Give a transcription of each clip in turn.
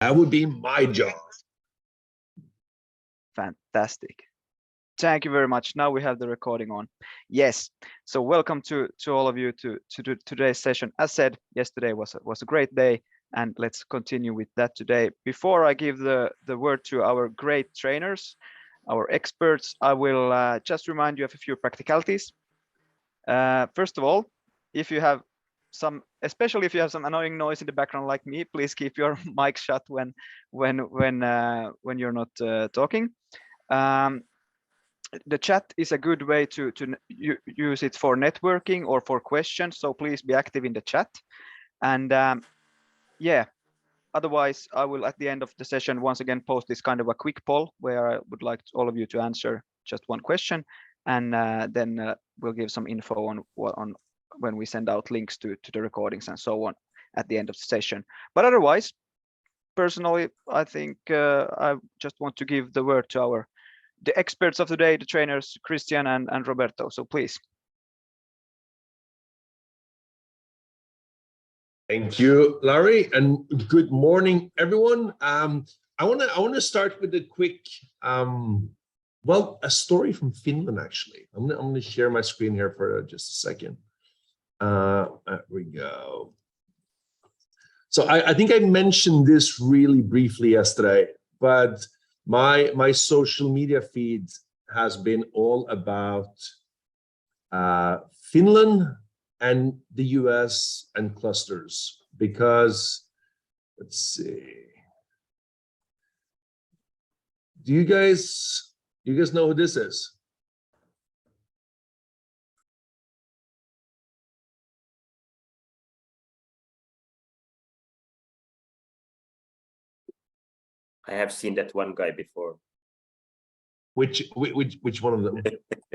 That would be my job. Fantastic. Thank you very much. Now we have the recording on. Yes. So welcome to all of you to today's session. As said, yesterday was a great day, and let's continue with that today. Before I give the word to our great trainers, our experts, I will just remind you of a few practicalities. First of all, if you have especially if you have some annoying noise in the background like me, please keep your mic shut when you're not talking. The chat is a good way to use it for networking or for questions, so please be active in the chat. And yeah, otherwise I will at the end of the session once again post this kind of a quick poll where I would like all of you to answer just one question, and then we'll give some info on when we send out links to the recordings and so on at the end of the session. But otherwise, personally, I think I just want to give the word to the experts of the day, the trainers, Christian and Roberto. So please. Thank you, Larry, and good morning, everyone. I want to start with a quick, a story from Finland. Actually, I'm going to share my screen here for just a second. There we go. So I think I mentioned this really briefly yesterday, but my social media feed has been all about Finland and the US and clusters, because let's see. Do you guys know who this is? I have seen that one guy before. Which one of them?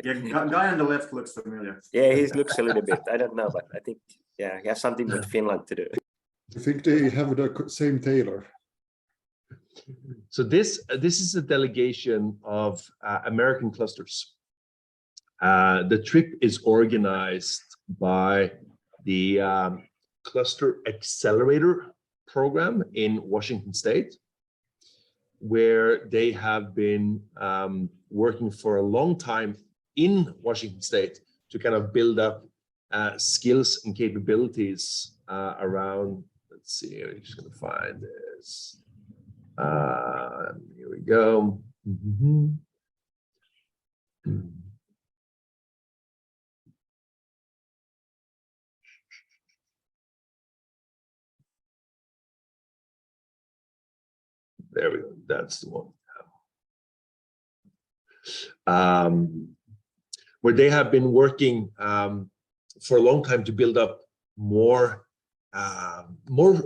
Yeah, guy on the left looks familiar. Yeah, he looks a little bit. I don't know, but I think he has something with Finland to do. I think they have the same tailor. So this is a delegation of American clusters. The trip is organized by the Cluster Accelerator program in Washington State, where they have been working for a long time in Washington State to kind of build up skills and capabilities around, let's see, I'm just going to find this. Here we go. There we go. That's the one. Where they have been working for a long time to build up more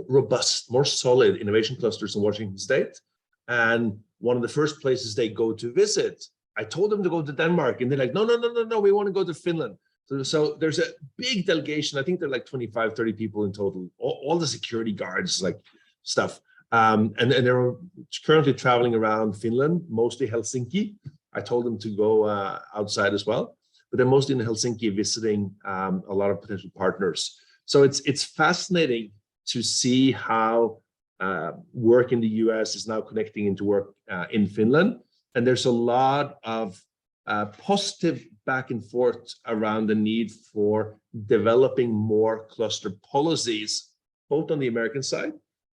robust, more solid innovation clusters in Washington State. And one of the first places they go to visit, I told them to go to Denmark, and they're like, no, we want to go to Finland. So there's a big delegation. I think they're like 25, 30 people in total, all the security guards, like stuff. And they're currently traveling around Finland, mostly Helsinki. I told them to go outside as well, but they're mostly in Helsinki visiting a lot of potential partners. So it's fascinating to see how work in the US is now connecting into work in Finland. And there's a lot of positive back and forth around the need for developing more cluster policies, both on the American side,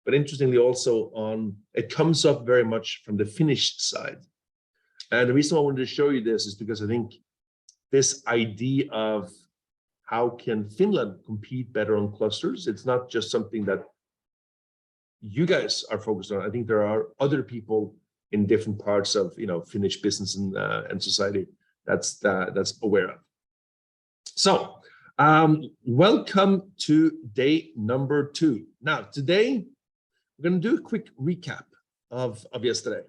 but interestingly also it comes up very much from the Finnish side. And the reason I wanted to show you this is because I think this idea of how can Finland compete better on clusters, it's not just something that you guys are focused on. I think there are other people in different parts of Finnish business and society that's aware of. So welcome to day number 2. Now today we're going to do a quick recap of yesterday.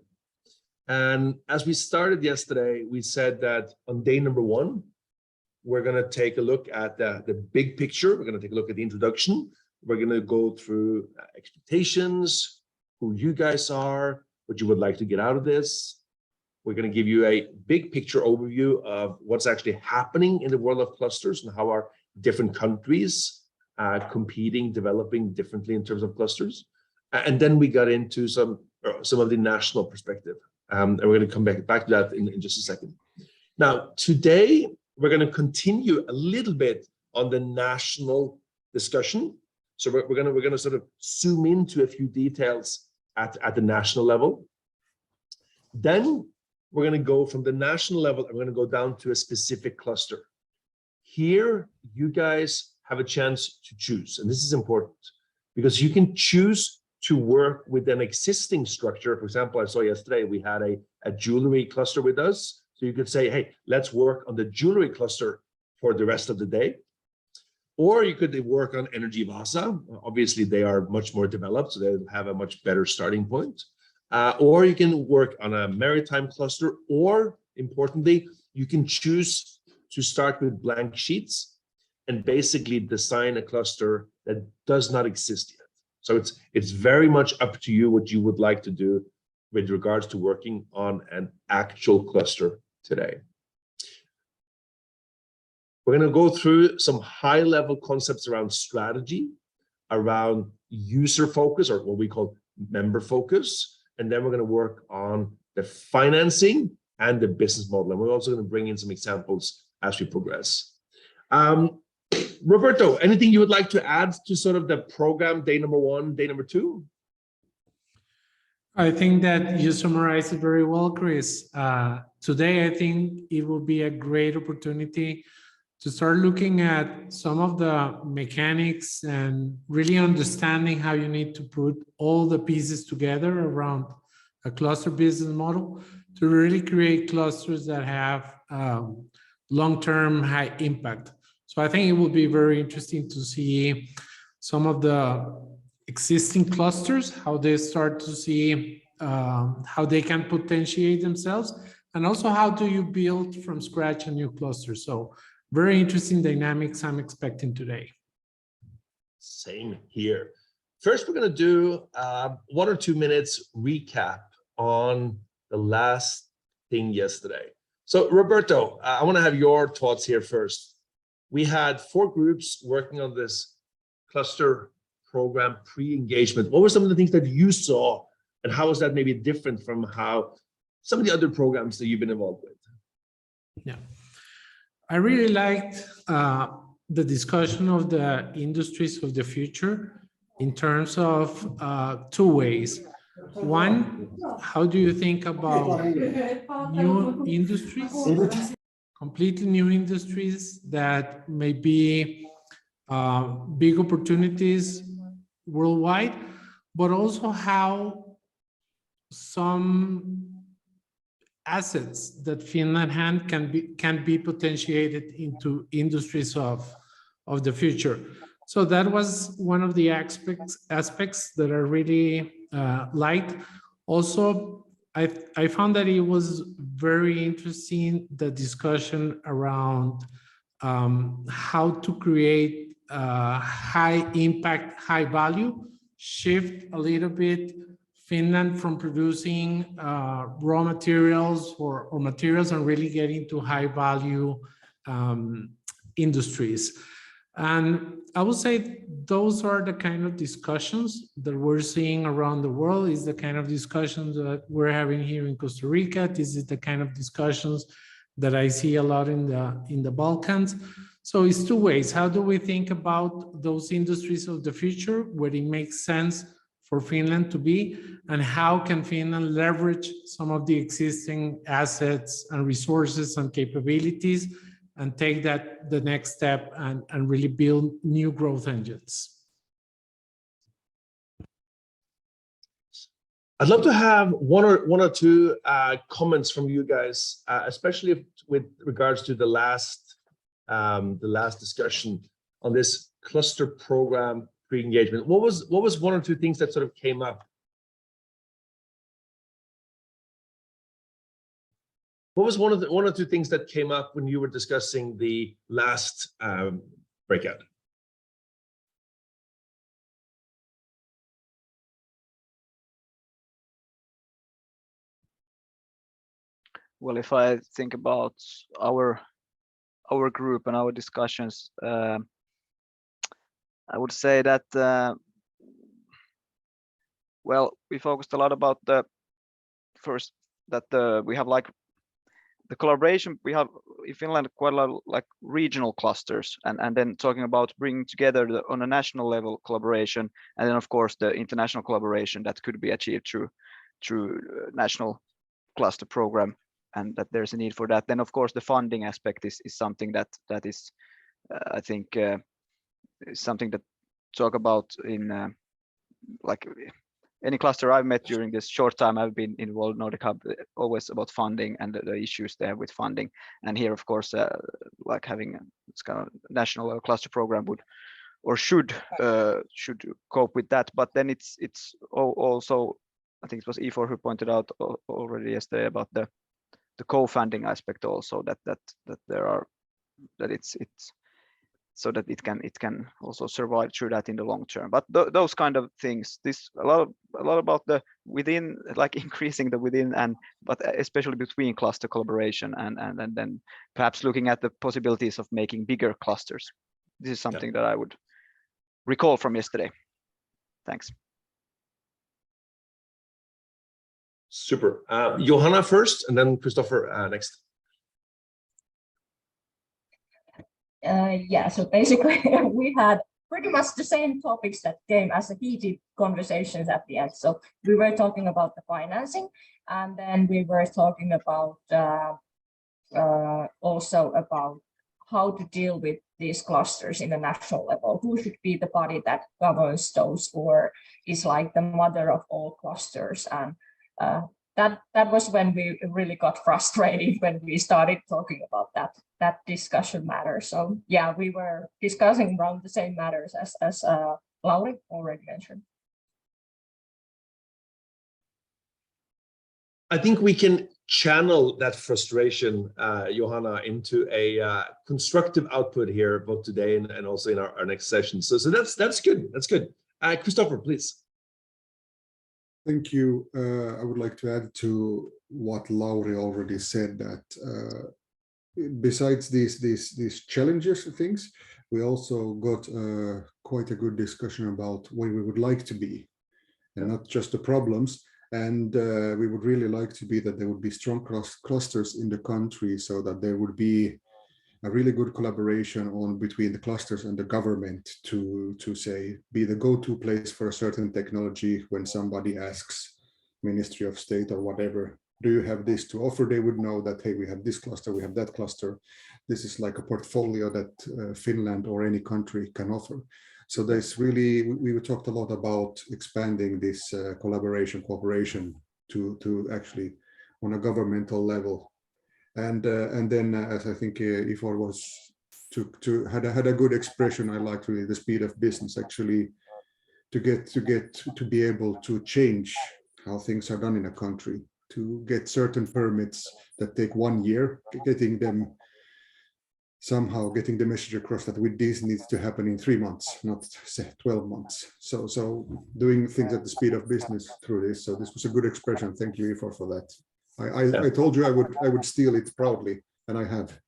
And as we started yesterday, we said that on day number 1, we're going to take a look at the big picture. We're going to take a look at the introduction. We're going to go through expectations, who you guys are, what you would like to get out of this. We're going to give you a big picture overview of what's actually happening in the world of clusters and how are different countries competing, developing differently in terms of clusters. And then we got into some of the national perspective. And we're going to come back to that in just a second. Now, today, we're going to continue a little bit on the national discussion. So we're going to sort of zoom into a few details at the national level. Then we're going to go from the national level and we're going to go down to a specific cluster. Here, you guys have a chance to choose, and this is important because you can choose to work with an existing structure. For example, I saw yesterday we had a jewelry cluster with us. So you could say, hey, let's work on the jewelry cluster for the rest of the day. Or you could work on Energy Vasa. Obviously, they are much more developed, so they have a much better starting point. Or you can work on a maritime cluster, or importantly, you can choose to start with blank sheets and basically design a cluster that does not exist yet. So it's very much up to you what you would like to do with regards to working on an actual cluster today. We're going to go through some high-level concepts around strategy, around user focus, or what we call member focus, and then we're going to work on the financing and the business model. And we're also going to bring in some examples as we progress. Roberto, anything you would like to add to sort of the program, day number 1, day number 2? I think that you summarized it very well, Chris. Today, I think it will be a great opportunity to start looking at some of the mechanics and really understanding how you need to put all the pieces together around a cluster business model to really create clusters that have long-term high impact. So I think it will be very interesting to see some of the existing clusters, how they start to see how they can potentiate themselves, and also how do you build from scratch a new cluster. So very interesting dynamics I'm expecting today. Same here. First, we're going to do 1 or 2 minutes recap on the last thing yesterday. So Roberto, I want to have your thoughts here first. We had 4 groups working on this cluster program pre-engagement. What were some of the things that you saw, and how is that maybe different from how some of the other programs that you've been involved with? Yeah, I really liked the discussion of the industries of the future in terms of 2 ways. One, how do you think about new industries, completely new industries that may be big opportunities worldwide, but also how some assets that Finland has can be potentiated into industries of the future. So that was one of the aspects that I really liked. Also, I found that it was very interesting, the discussion around how to create high impact, high value, shift a little bit Finland from producing raw materials or materials and really getting to high value industries. And I would say those are the kind of discussions that we're seeing around the world, is the kind of discussions that we're having here in Costa Rica. This is the kind of discussions that I see a lot in the Balkans. So it's 2 ways. How do we think about those industries of the future where it makes sense for Finland to be, and how can Finland leverage some of the existing assets and resources and capabilities and take that the next step and really build new growth engines? I'd love to have one or two comments from you guys, especially with regards to the last discussion on this cluster program pre-engagement. What was 1 or 2 things that sort of came up? What was 1 or 2 things that came up when you were discussing the last breakout? Well, if I think about our group and our discussions, I would say that well, we focused a lot about the first that we have like the collaboration. We have in Finland quite a lot of like regional clusters, and then talking about bringing together on a national level collaboration, and then of course the international collaboration that could be achieved through national cluster program, and that there's a need for that. Then of course the funding aspect is something that is I think is something that talk about in like any cluster I've met during this short time I've been involved in NordicHub, always about funding and the issues there with funding. And here, of course, like having this kind of national cluster program would or should cope with that. But then it's also, I think it was E4 who pointed out already yesterday about the co-funding aspect also, that there are, that it's so that it can also survive through that in the long term. But those kind of things, this a lot about the within, like increasing the within, and but especially between cluster collaboration, and then perhaps looking at the possibilities of making bigger clusters. This is something that I would recall from yesterday. Thanks. Super. Johanna first, and then Christopher next. Yeah, so basically we had pretty much the same topics that came as a heated conversations at the end. So we were talking about the financing, and then we were talking about also about how to deal with these clusters in the national level. Who should be the body that governs those, or is like the mother of all clusters? And that was when we really got frustrated when we started talking about that discussion matter. So yeah, we were discussing around the same matters as Lauri already mentioned. I think we can channel that frustration, Johanna, into a constructive output here, both today and also in our next session. So that's good. That's good. Christopher, please. Thank you. I would like to add to what Lauri already said, that besides these challenges things, we also got quite a good discussion about where we would like to be, and not just the problems. And we would really like to be that there would be strong clusters in the country, so that there would be a really good collaboration between the clusters and the government to say, be the go-to place for a certain technology. When somebody asks Ministry of State or whatever, do you have this to offer? They would know that, hey, we have this cluster, we have that cluster. This is like a portfolio that Finland or any country can offer. So there's really, we talked a lot about expanding this cooperation to actually on a governmental level. And then, as I think Ifor was had a good expression, I liked really the speed of business, actually, to be able to change how things are done in a country, to get certain permits that take 1 year, getting the message across that with this needs to happen in 3 months, not say 12 months. So doing things at the speed of business through this. So this was a good expression. Thank you, Ifor, for that. I told you I would steal it proudly, and I have.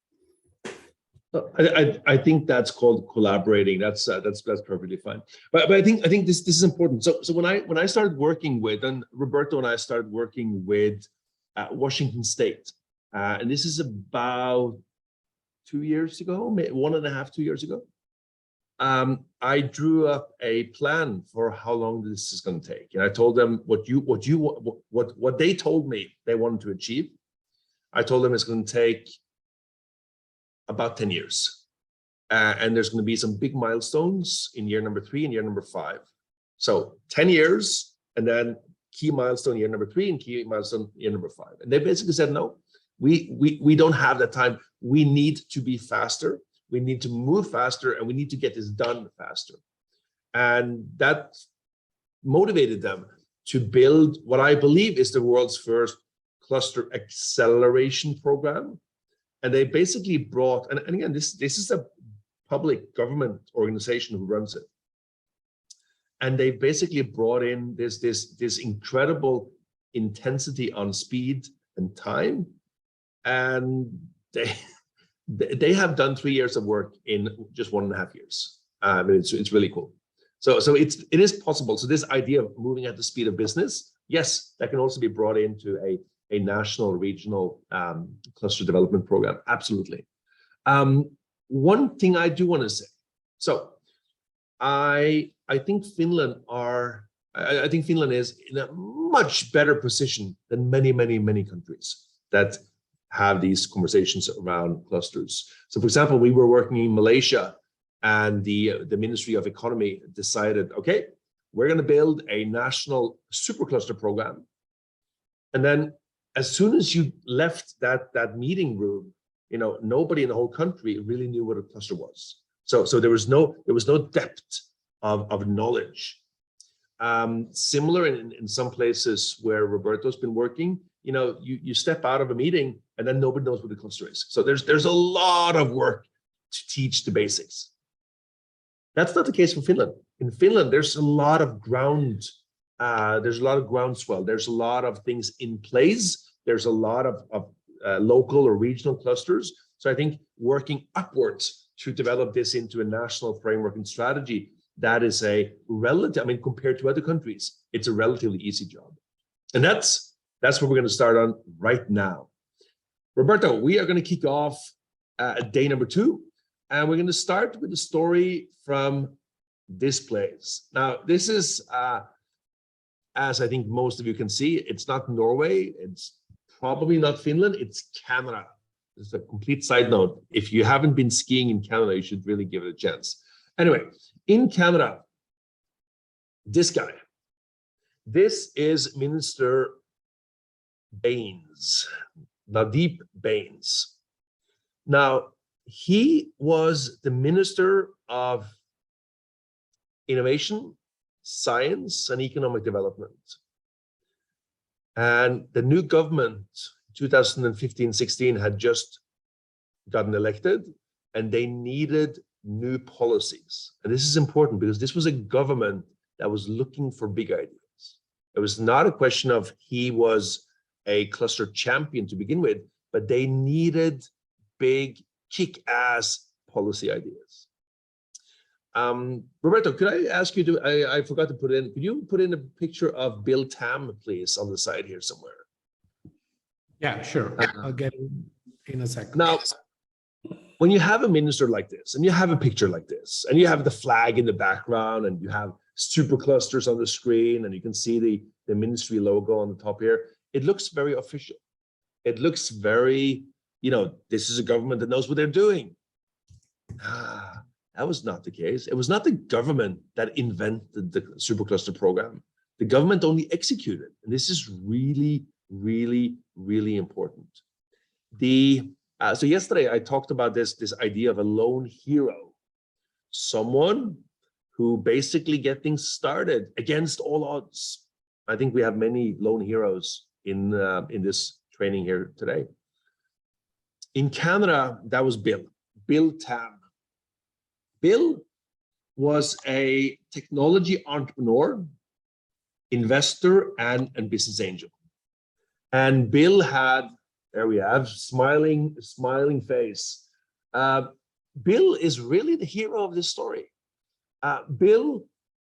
I think that's called collaborating. That's perfectly fine. But I think this is important. So when I started working with, and Roberto and I started working with Washington State, and this is about 2 years ago, 1.5, 2 years ago. I drew up a plan for how long this is going to take, and I told them what they told me they wanted to achieve. I told them it's going to take about 10 years, and there's going to be some big milestones in year number 3 and year number 5. So 10 years, and then key milestone year number 3 and key milestone year number 5. And they basically said, no, we don't have that time. We need to be faster. We need to move faster, and we need to get this done faster. And that motivated them to build what I believe is the world's first cluster acceleration program. And they basically brought, and again, this is a public government organization who runs it. And they basically brought in this incredible intensity on speed and time. And they have done 3 years of work in just 1.5 years. It's really cool. So it is possible. So this idea of moving at the speed of business, yes, that can also be brought into a national, regional cluster development program. Absolutely. One thing I do want to say. So I think Finland is in a much better position than many countries that have these conversations around clusters. So for example, we were working in Malaysia, and the Ministry of Economy decided, okay, we're going to build a national supercluster program. And then as soon as you left that meeting room, you know, nobody in the whole country really knew what a cluster was. So there was no depth of knowledge. Similar in some places where Roberto's been working, you know, you step out of a meeting and then nobody knows what a cluster is. So there's a lot of work to teach the basics. That's not the case for Finland. In Finland, there's a lot of groundswell. There's a lot of things in place. There's a lot of local or regional clusters. So I think working upwards to develop this into a national framework and strategy, that is a relative, I mean, compared to other countries, it's a relatively easy job. And that's what we're going to start on right now. Roberto, we are going to kick off day number 2. And we're going to start with a story from this place. Now, this is, as I think most of you can see, it's not Norway. It's probably not Finland. It's Canada. This is a complete side note. If you haven't been skiing in Canada, you should really give it a chance. Anyway, in Canada, this guy, this is Minister Baines, Nadeep Baines. Now, he was the Minister of Innovation, Science, and Economic Development. And the new government, 2015-16, had just gotten elected, and they needed new policies. And this is important because this was a government that was looking for big ideas. It was not a question of he was a cluster champion to begin with, but they needed big, kick-ass policy ideas. Roberto, could I ask you to, I forgot to put in, could you put in a picture of Bill Tam, please, on the side here somewhere? Yeah, sure. I'll get it in a second. Now, when you have a minister like this, and you have a picture like this, and you have the flag in the background, and you have Superclusters on the screen, and you can see the ministry logo on the top here, it looks very official. It looks very, you know, this is a government that knows what they're doing. That was not the case. It was not the government that invented the Supercluster program. The government only executed, and this is really, really, really important. So yesterday I talked about this idea of a lone hero, someone who basically get things started against all odds. I think we have many lone heroes in this training here today. In Canada, that was Bill Tam. Bill was a technology entrepreneur, investor, and business angel. And Bill had, there we have, smiling face. Bill is really the hero of this story. Bill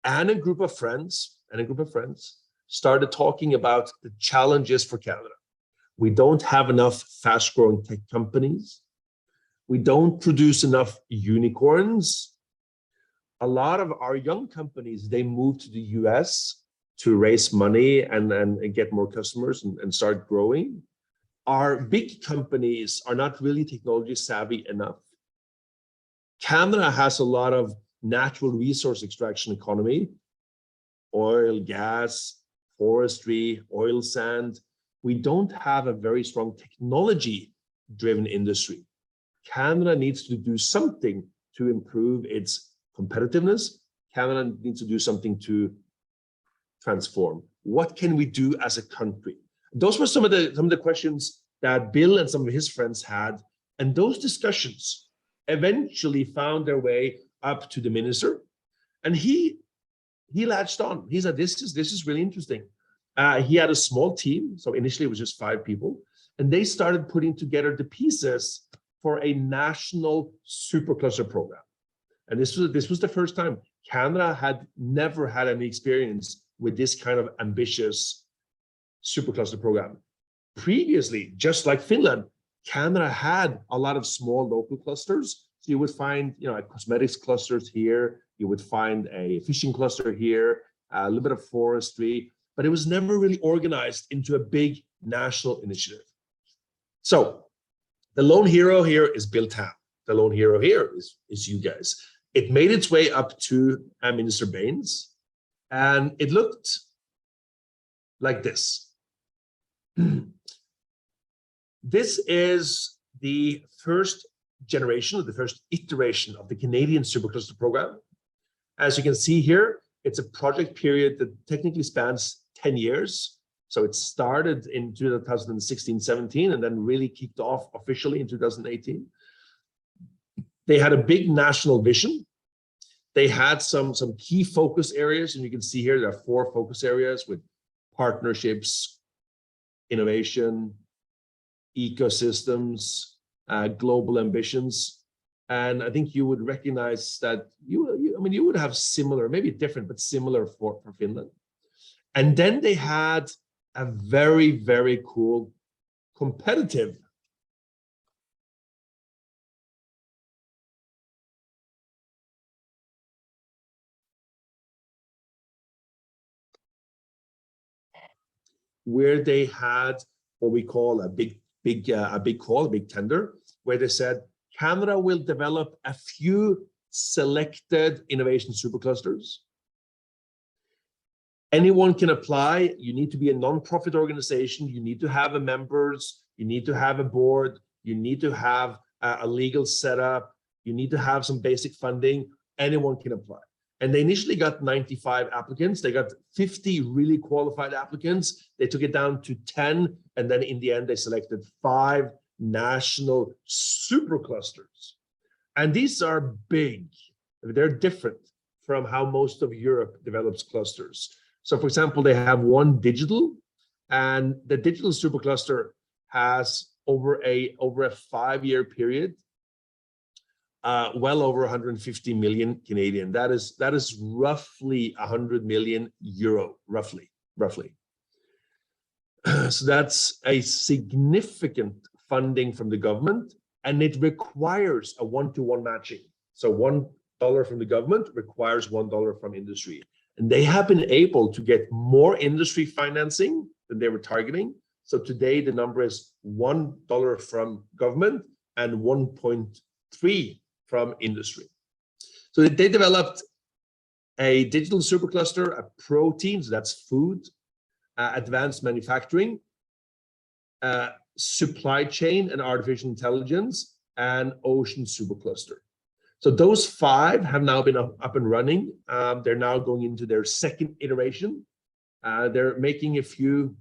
and a group of friends started talking about the challenges for Canada. We don't have enough fast-growing tech companies. We don't produce enough unicorns. A lot of our young companies, they move to the US to raise money and get more customers and start growing. Our big companies are not really technology savvy enough. Canada has a lot of natural resource extraction economy, oil, gas, forestry, oil sand. We don't have a very strong technology-driven industry. Canada needs to do something to improve its competitiveness. Canada needs to do something to transform. What can we do as a country? Those were some of the questions that Bill and some of his friends had, and those discussions eventually found their way up to the minister, and he latched on. He said, "This is really interesting." He had a small team, so initially it was just 5 people, and they started putting together the pieces for a national supercluster program. And this was the first time. Canada had never had any experience with this kind of ambitious supercluster program. Previously, just like Finland, Canada had a lot of small local clusters. So you would find, cosmetics clusters here. You would find a fishing cluster here, a little bit of forestry, but it was never really organized into a big national initiative. So the lone hero here is Biltown. The lone hero here is you guys. It made its way up to Minister Baines, and it looked like this. This is the first generation, or the first iteration of the Canadian Supercluster program. As you can see here, it's a project period that technically spans 10 years. So it started in 2016-17 and then really kicked off officially in 2018. They had a big national vision. They had some key focus areas, and you can see here there are 4 focus areas with partnerships, innovation, ecosystems, global ambitions. And I think you would recognize that you would have similar, maybe different, but similar for Finland. And then they had a very, very cool competitive where they had what we call a big tender, where they said Canada will develop a few selected innovation superclusters. Anyone can apply. You need to be a non-profit organization. You need to have a members. You need to have a board. You need to have a legal setup. You need to have some basic funding. Anyone can apply. And they initially got 95 applicants. They got 50 really qualified applicants. They took it down to 10. And then in the end, they selected 5 national superclusters. And these are big. They're different from how most of Europe develops clusters. So for example, they have one digital, and the digital supercluster has over a 5-year period, well over 150 million Canadian. That is roughly 100 million euro, roughly. So that's a significant funding from the government, and it requires a 1-to-1 matching. So $1 from the government requires $1 from industry. And they have been able to get more industry financing than they were targeting. So today the number is $1 from government and 1.3 from industry. So they developed a digital supercluster, a protein, so that's food, advanced manufacturing, supply chain and artificial intelligence, and ocean supercluster. So those 5 have now been up and running. They're now going into their second iteration. They're making a few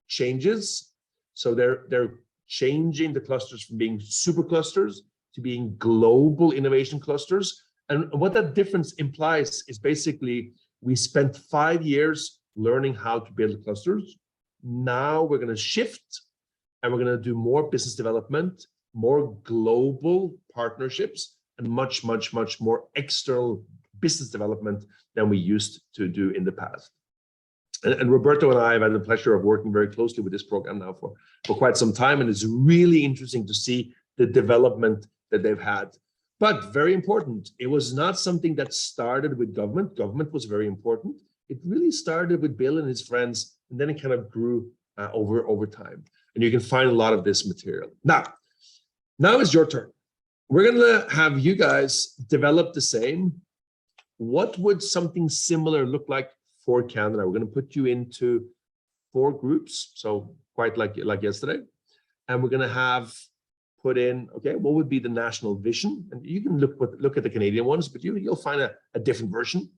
changes. So they're changing the clusters from being superclusters to being global innovation clusters. And what that difference implies is basically we spent 5 years learning how to build clusters. Now we're going to shift, and we're going to do more business development, more global partnerships, and much more external business development than we used to do in the past. And Roberto and I have had the pleasure of working very closely with this program now for quite some time, and it's really interesting to see the development that they've had. But very important, it was not something that started with government. Government was very important. It really started with Bill and his friends, and then it kind of grew over time. And you can find a lot of this material. Now it's your turn. We're going to have you guys develop the same. What would something similar look like for Canada? We're going to put you into 4 groups, so quite like yesterday. And we're going to have put in, okay, what would be the national vision? And you can look at the Canadian ones, but you'll find a different version.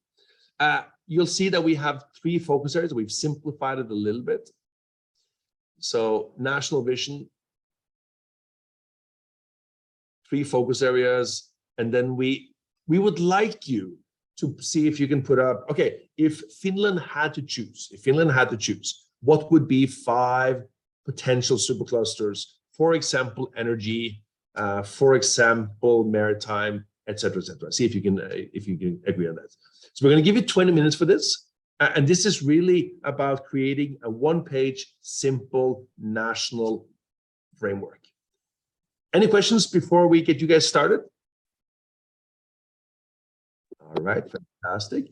You'll see that we have 3 focus areas. We've simplified it a little bit. So national vision, 3 focus areas, and then we would like you to see if you can put up, okay, if Finland had to choose, what would be 5 potential superclusters? For example, energy, for example, maritime, etc., etc. See if you can agree on that. So we're going to give you 20 minutes for this. And this is really about creating a one-page, simple national framework. Any questions before we get you guys started? All right, fantastic.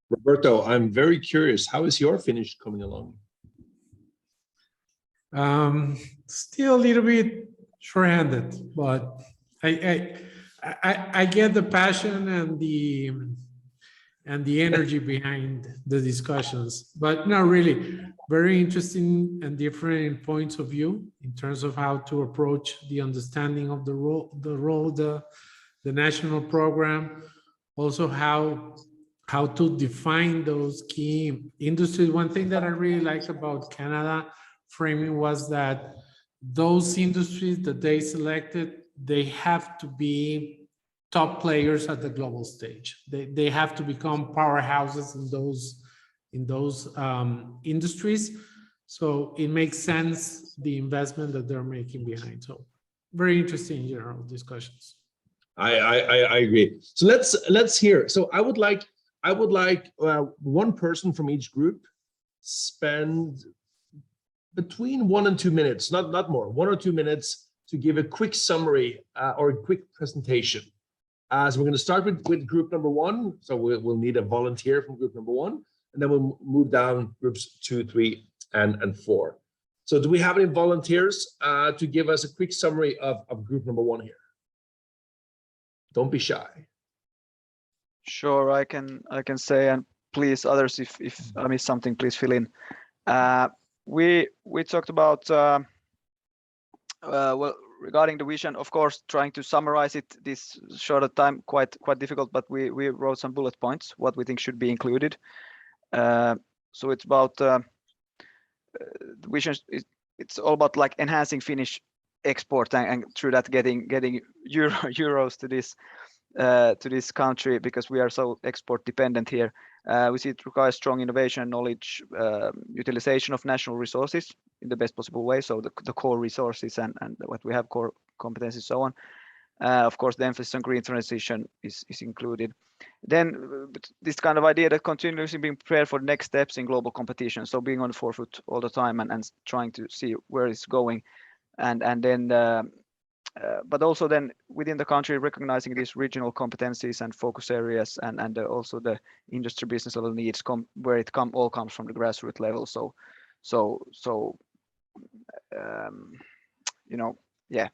Roberto, I'm very curious. How is your Finnish coming along? Still a little bit short-handed, but I get the passion and the energy behind the discussions, but not really. Very interesting and different points of view in terms of how to approach the understanding of the role, the national program, also how to define those key industries. One thing that I really like about Canada framing was that those industries that they selected, they have to be top players at the global stage. They have to become powerhouses in those industries. So it makes sense, the investment that they're making behind. So very interesting general discussions. I agree. So let's hear. So I would like one person from each group spend between 1 and 2 minutes, not more, 1 or 2 minutes to give a quick summary or a quick presentation. So we're going to start with group number 1. So we'll need a volunteer from group number 1, and then we'll move down groups 2, 3, and 4. So do we have any volunteers to give us a quick summary of group number 1 here? Don't be shy. Sure, I can say, and please others, if I miss something, please fill in. We talked about well, regarding the vision, of course, trying to summarize it this shorter time, quite difficult, but we wrote some bullet points what we think should be included. So it's about the vision. It's all about like enhancing Finnish export and through that getting euros to this country, because we are so export dependent here. We see it requires strong innovation, knowledge, utilization of national resources in the best possible way. So the core resources and what we have, core competencies, so on. Of course, the emphasis on green transition is included. Then this kind of idea that continuously being prepared for the next steps in global competition. So being on the forefoot all the time and trying to see where it's going. And then but also then within the country recognizing these regional competencies and focus areas and also the industry business level needs where it all comes from the grassroots level. So you know, yeah,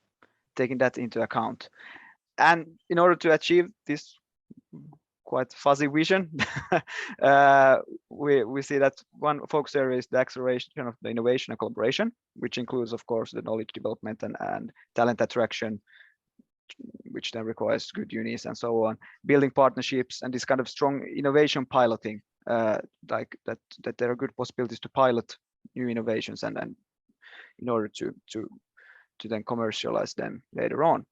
taking that into account. And in order to achieve this quite fuzzy vision, we see that one focus area is the acceleration of the innovation and collaboration, which includes, of course, the knowledge development and talent attraction, which then requires good unis and so on, building partnerships and this kind of strong innovation piloting, like that there are good possibilities to pilot new innovations and in order to then commercialize them later on.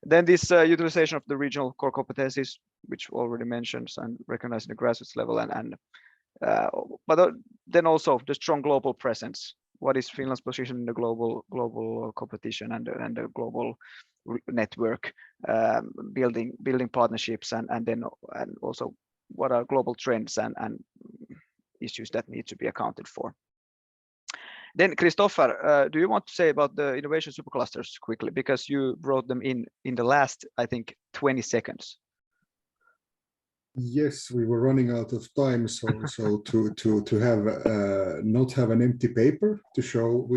Then this utilization of the regional core competencies, which already mentioned, and recognizing the grassroots level, but then also the strong global presence. What is Finland's position in the global competition and the global network, building partnerships and also what are global trends and issues that need to be accounted for. Then Christopher, do you want to say about the innovation superclusters quickly, because you wrote them in the last, I think, 20 seconds. Yes, we were running out of time, so to have not have an empty paper to show,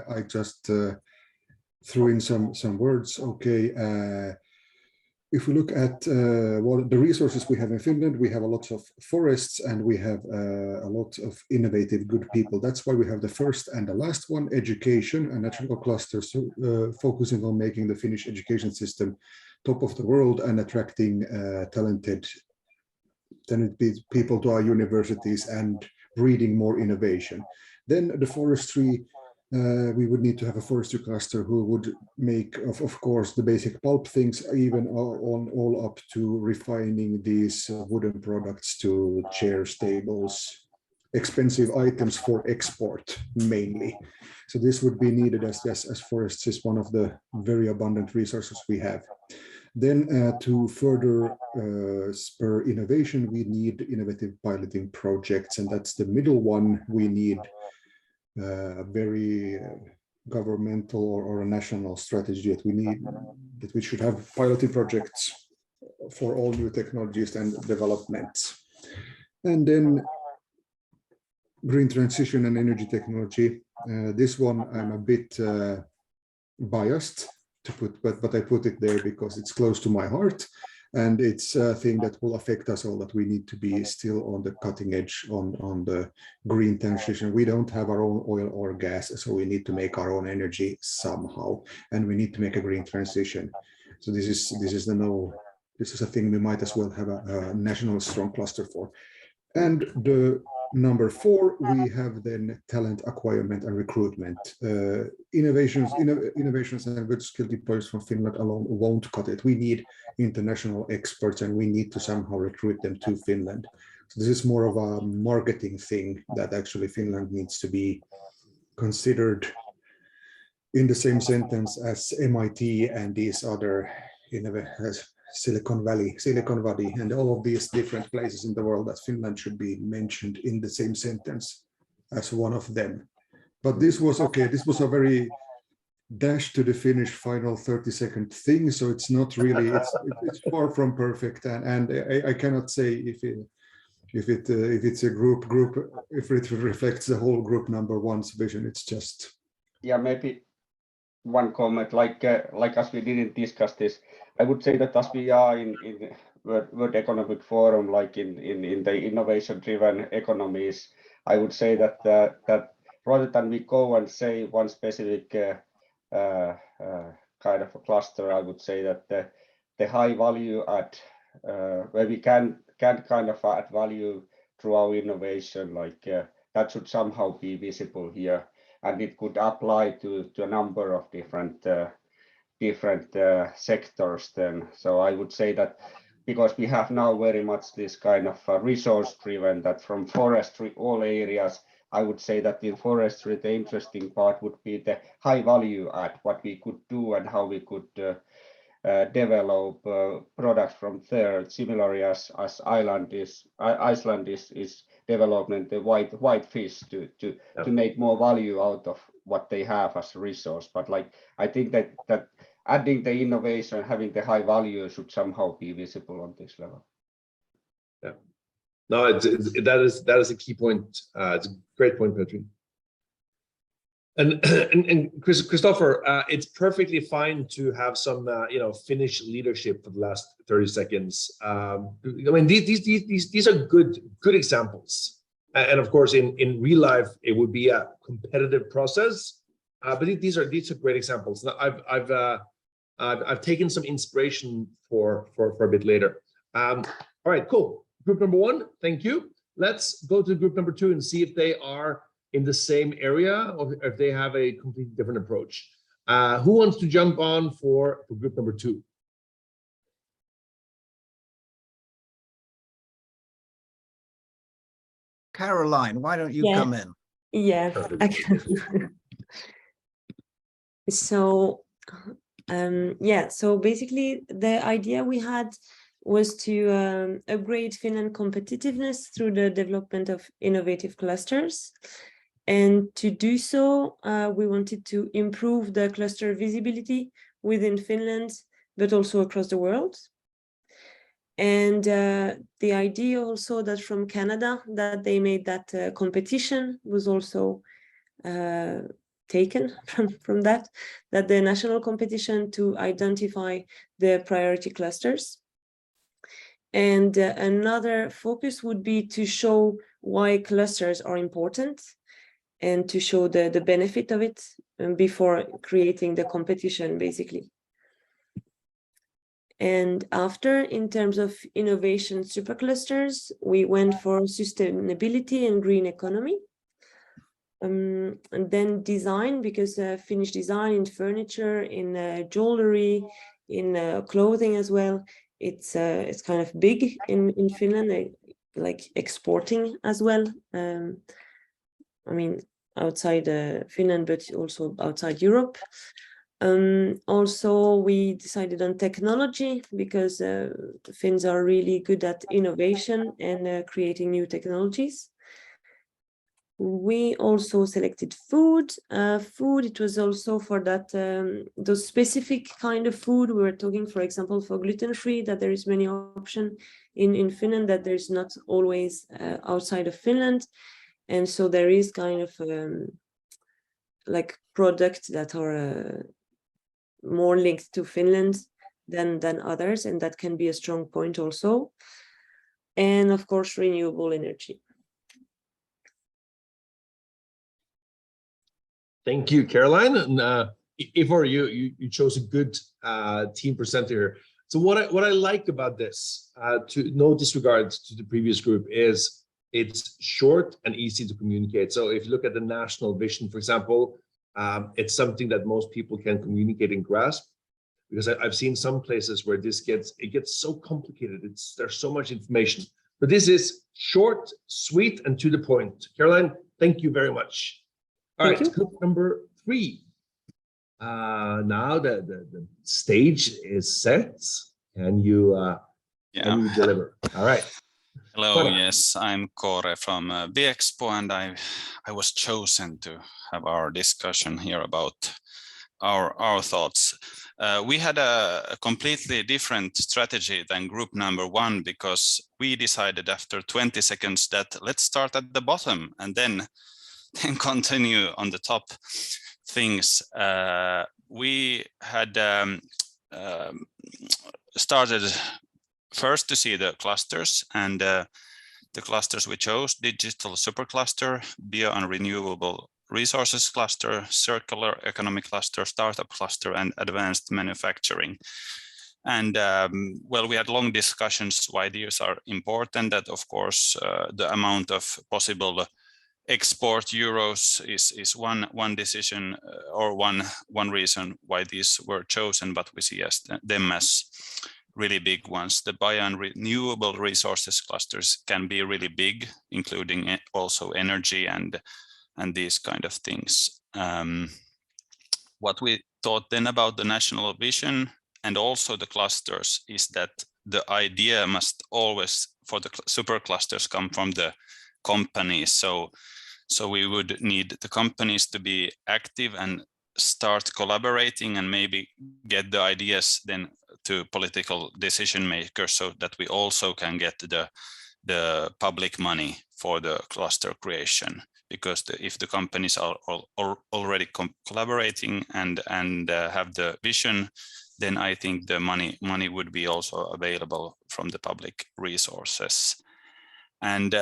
I just threw in some words. Okay, if we look at what the resources we have in Finland, we have a lot of forests and we have a lot of innovative, good people. That's why we have the first and the last one, education and natural clusters, focusing on making the Finnish education system top of the world and attracting talented people to our universities and breeding more innovation. Then the forestry, we would need to have a forestry cluster who would make, of course, the basic pulp things, even all up to refining these wooden products to chairs, tables, expensive items for export mainly. So this would be needed as forests is one of the very abundant resources we have. Then to further spur innovation, we need innovative piloting projects, and that's the middle one. We need very governmental or a national strategy that we should have piloting projects for all new technologies and developments. And then green transition and energy technology. This one I'm a bit biased to put, but I put it there because it's close to my heart, and it's a thing that will affect us all, that we need to be still on the cutting edge on the green transition. We don't have our own oil or gas, so we need to make our own energy somehow, and we need to make a green transition. So this is a thing we might as well have a national strong cluster for. And the number 4, we have then talent acquirement and recruitment. Innovations and good skilled employees from Finland alone won't cut it. We need international experts, and we need to somehow recruit them to Finland. So this is more of a marketing thing that actually Finland needs to be considered in the same sentence as MIT and these other Silicon Valley, and all of these different places in the world, that Finland should be mentioned in the same sentence as one of them. But this was okay. This was a very dash to the finish final 30-second thing. So it's not really, it's far from perfect. And I cannot say if it's a group, if it reflects the whole group number one's vision. It's just. Yeah, maybe one comment, like as we didn't discuss this, I would say that as we are in World Economic Forum, like in the innovation-driven economies, I would say that that rather than we go and say one specific kind of a cluster, I would say that the high value add, where we can kind of add value through our innovation, like that should somehow be visible here, and it could apply to a number of different sectors then. So I would say that because we have now very much this kind of resource driven, that from forestry, all areas, I would say that in forestry, the interesting part would be the high value add, what we could do and how we could develop products from there. Similarly as Iceland is developing the white fish to make more value out of what they have as a resource. But like, I think that adding the innovation, having the high value should somehow be visible on this level. Yeah, no, that is a key point. It's a great point, Petri. And Christopher, it's perfectly fine to have some Finnish leadership for the last 30 seconds. I mean, these are good examples, and of course, in real life, it would be a competitive process. But these are great examples. Now, I've taken some inspiration for a bit later. All right, cool. Group number 1, thank you. Let's go to group number 2 and see if they are in the same area or if they have a completely different approach. Who wants to jump on for group number 2? Caroline, why don't you come in? Yeah, I can. So basically the idea we had was to upgrade Finland competitiveness through the development of innovative clusters. And to do so, we wanted to improve the cluster visibility within Finland, but also across the world. And the idea also that from Canada, that they made that competition was also taken from that the national competition to identify the priority clusters. And another focus would be to show why clusters are important and to show the benefit of it before creating the competition, basically. And after, in terms of innovation superclusters, we went for sustainability and green economy. And then design, because Finnish design in furniture, in jewelry, in clothing as well, it's kind of big in Finland. like exporting as well. I mean, outside Finland, but also outside Europe. Also, we decided on technology because Finns are really good at innovation and creating new technologies. We also selected food. Food, it was also for that those specific kind of food. We were talking, for example, for gluten-free, that there is many options in Finland that there's not always outside of Finland. And so there is kind of like products that are more linked to Finland than others, and that can be a strong point also. And of course, renewable energy. Thank you, Caroline. And Ivor, you chose a good team presenter here. So what I like about this, to no disregard to the previous group, is it's short and easy to communicate. So if you look at the national vision, for example, it's something that most people can communicate and grasp, because I've seen some places where it gets so complicated. There's so much information, but this is short, sweet, and to the point. Caroline, thank you very much. All right, group number 3. Now the stage is set. Can you deliver? All right. Hello, yes, I'm Kore from BExpo, and I was chosen to have our discussion here about our thoughts. We had a completely different strategy than group number 1, because we decided after 20 seconds that let's start at the bottom and then continue on the top things. We had started first to see the clusters, and the clusters we chose: digital supercluster, bio and renewable resources cluster, circular economy cluster, startup cluster, and advanced manufacturing. And well, we had long discussions why these are important. That of course the amount of possible export euros is one decision, or one reason why these were chosen, but we see them as really big ones. The bio and renewable resources clusters can be really big, including also energy and these kind of things. What we thought then about the national vision and also the clusters is that the idea must always, for the superclusters, come from the companies. So we would need the companies to be active and start collaborating, and maybe get the ideas then to political decision makers, so that we also can get the public money for the cluster creation. Because if the companies are already collaborating and have the vision, then I think the money would be also available from the public resources. And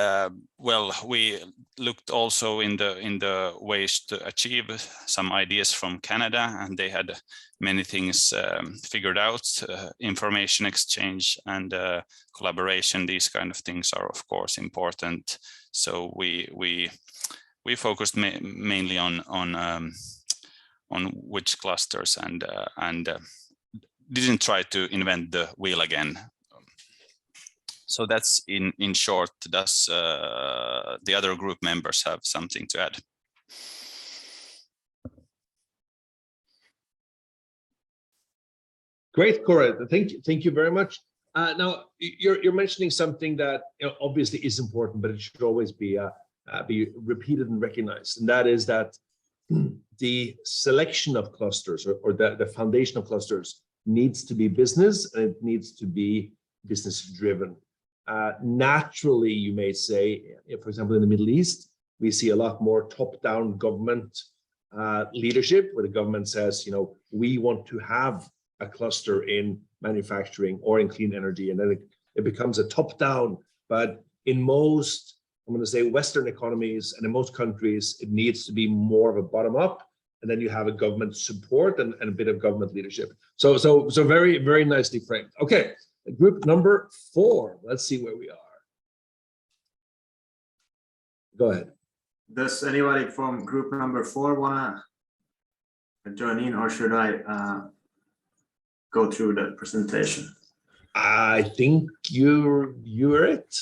well, we looked also in the ways to achieve some ideas from Canada, and they had many things figured out. Information exchange and collaboration, these kind of things are of course important. So we focused mainly on which clusters, and didn't try to invent the wheel again. So that's in short. Does the other group members have something to add? Great, Cora. Thank you very much. Now you're mentioning something that obviously is important, but it should always be repeated and recognized, and that is that the selection of clusters or the foundation of clusters needs to be business, and it needs to be business driven. Naturally, you may say, for example, in the Middle East, we see a lot more top-down government leadership, where the government says, we want to have a cluster in manufacturing or in clean energy, and then it becomes a top-down. But in most, I'm going to say, Western economies and in most countries, it needs to be more of a bottom-up, and then you have a government support and a bit of government leadership. So very, very nicely framed. Okay. Group number 4. Let's see where we are. Go ahead. Does anybody from group number 4 wanna join in, or should I go through the presentation? I think you're it.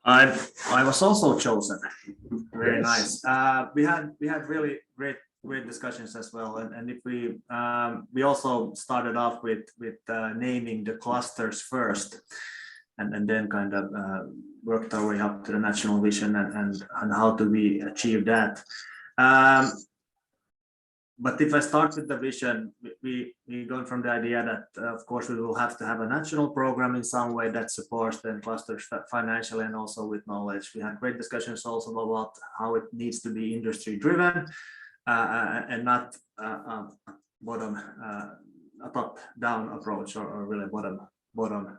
I was also chosen. Very Yes. nice. We had really great discussions as well, and if we also started off with naming the clusters first, and then kind of worked our way up to the national vision and how do we achieve that. But if I start with the vision, we go from the idea that, of course, we will have to have a national program in some way that supports the clusters financially and also with knowledge. We had great discussions also about how it needs to be industry driven and not a top-down approach or really bottom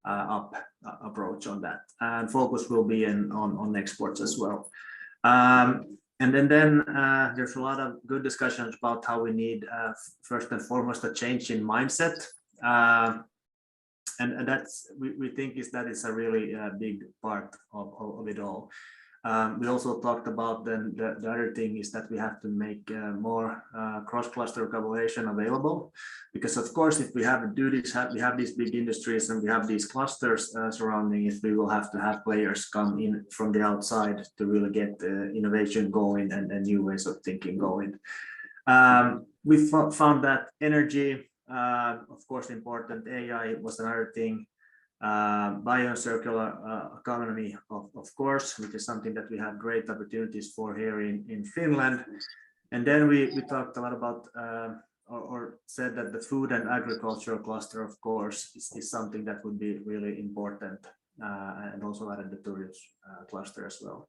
up approach on that. And focus will be on exports as well. And then there's a lot of good discussions about how we need, first and foremost, a change in mindset. And that's, we think that is a really big part of it all. We also talked about then the other thing is that we have to make more cross-cluster collaboration available, because of course, if we have we have these big industries and we have these clusters surrounding it, we will have to have players come in from the outside to really get innovation going and new ways of thinking going. We found that energy, of course, important. AI was another thing. Bio-circular economy, of course, which is something that we have great opportunities for here in Finland. And then we talked a lot about or said that the food and agricultural cluster, of course, is something that would be really important, and also added the tourism cluster as well.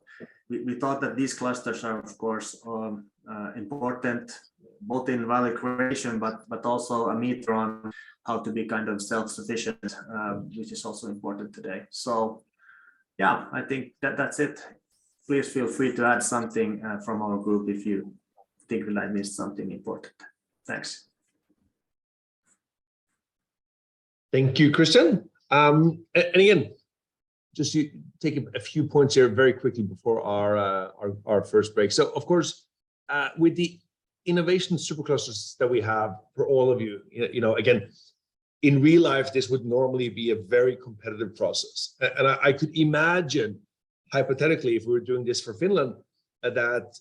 We thought that these clusters are, of course, important both in value creation, but also a meter on how to be kind of self-sufficient, which is also important today. So yeah, I think that's it. Please feel free to add something from our group if you think that I missed something important. Thanks. Thank you, Christian. And again, just to take a few points here very quickly before our first break. So of course, with the innovation superclusters that we have for all of you, again, in real life, this would normally be a very competitive process. And I could imagine, hypothetically, if we were doing this for Finland, that,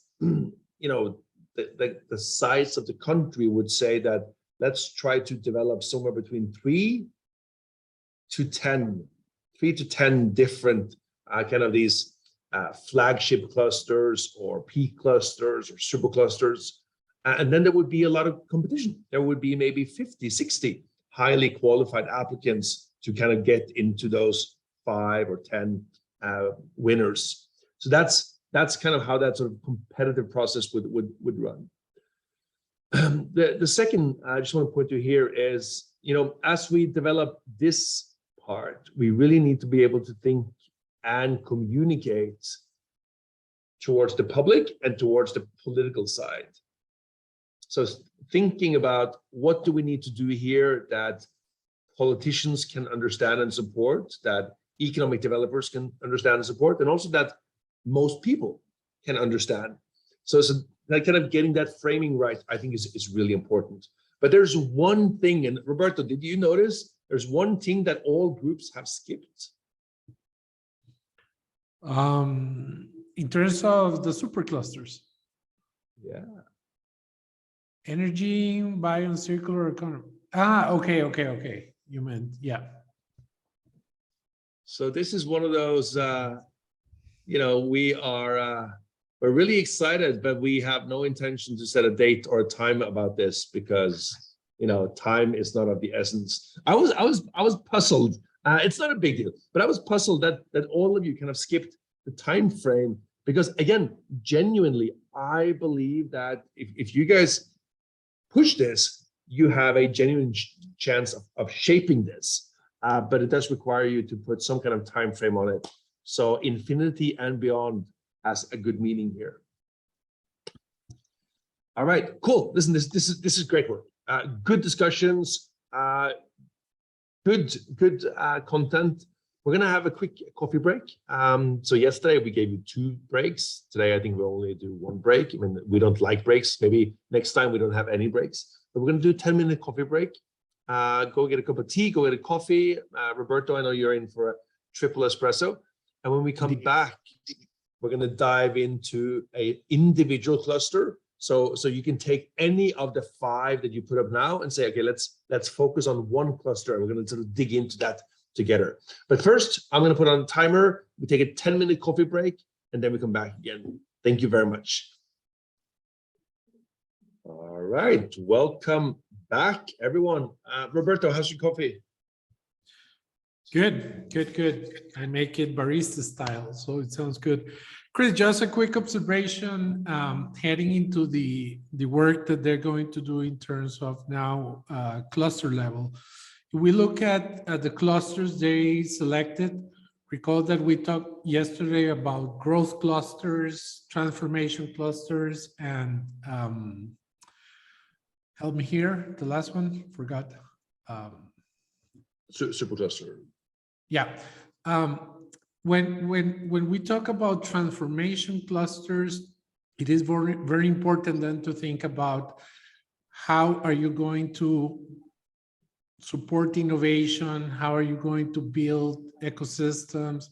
the size of the country would say that let's try to develop somewhere between 3 to 10 different kind of these flagship clusters or peak clusters or superclusters. And then there would be a lot of competition. There would be maybe 50, 60 highly qualified applicants to kind of get into those 5 or 10 winners. So that's kind of how that sort of competitive process would run. The second I just want to point to here is, as we develop this part, we really need to be able to think and communicate towards the public and towards the political side. So thinking about what do we need to do here that politicians can understand and support, that economic developers can understand and support, and also that most people can understand. So that kind of getting that framing right, I think is really important. But there's one thing, and Roberto, did you notice there's one thing that all groups have skipped? In terms of the superclusters. Yeah. Energy, bio, and circular economy. Okay. You meant, yeah. So this is one of those, we're really excited, but we have no intention to set a date or a time about this because, time is not of the essence. I was puzzled. It's not a big deal, but I was puzzled that all of you kind of skipped the time frame because, again, genuinely, I believe that if you guys push this, you have a genuine chance of shaping this, but it does require you to put some kind of time frame on it. So infinity and beyond has a good meaning here. All right, cool. Listen, this is great work. Good discussions, good content. We're gonna have a quick coffee break. So yesterday we gave you 2 breaks. Today I think we'll only do 1 break. I mean, we don't like breaks. Maybe next time we don't have any breaks. But we're gonna do a 10-minute coffee break. Go get a cup of tea, go get a coffee. Roberto, I know you're in for a triple espresso. And when we come back, we're going to dive into an individual cluster. So you can take any of the 5 that you put up now and say, okay, let's focus on one cluster. And we're going to sort of dig into that together. But first, I'm going to put on a timer. We take a 10-minute coffee break, and then we come back again. Thank you very much. All right, welcome back, everyone. Roberto, how's your coffee? Good. I make it barista style, so it sounds good. Chris, just a quick observation, heading into the work that they're going to do in terms of now cluster level. If we look at the clusters they selected, recall that we talked yesterday about growth clusters, transformation clusters, and help me here, the last one, forgot. Supercluster. Yeah. When we talk about transformation clusters, it is very important then to think about how are you going to support innovation? How are you going to build ecosystems?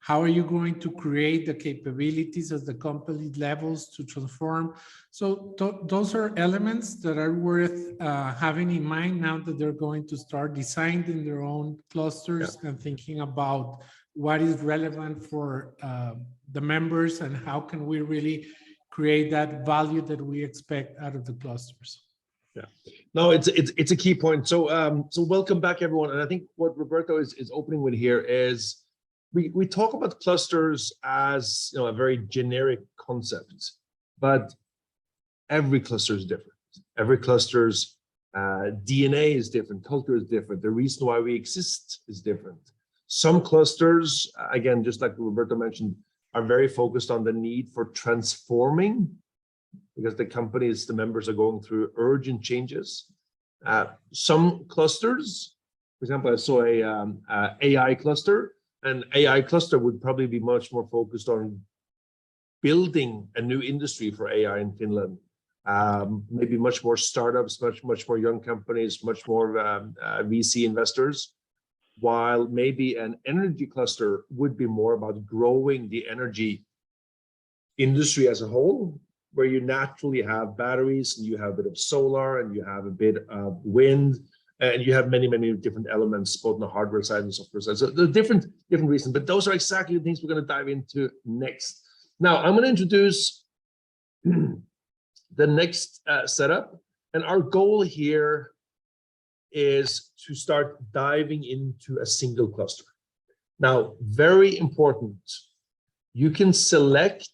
How are you going to create the capabilities at the company levels to transform? So those are elements that are worth having in mind now that they're going to start designing their own clusters and thinking about what is relevant for the members and how can we really create that value that we expect out of the clusters. Yeah, no, it's a key point. So so welcome back, everyone. And I think what Roberto is opening with here is we talk about clusters as a very generic concept, but every cluster is different. Every cluster's DNA is different, culture is different. The reason why we exist is different. Some clusters, again, just like Roberto mentioned, are very focused on the need for transforming because the companies, the members are going through urgent changes. Some clusters, for example, I saw a AI cluster. An AI cluster would probably be much more focused on building a new industry for AI in Finland. Maybe much more startups, much more young companies, much more VC investors. While maybe an energy cluster would be more about growing the energy industry as a whole, where you naturally have batteries and you have a bit of solar and you have a bit of wind and you have many different elements, both on the hardware side and software side. So there are different reasons, but those are exactly the things we're going to dive into next. Now, I'm going to introduce the next setup, and our goal here is to start diving into a single cluster. Now, very important, you can select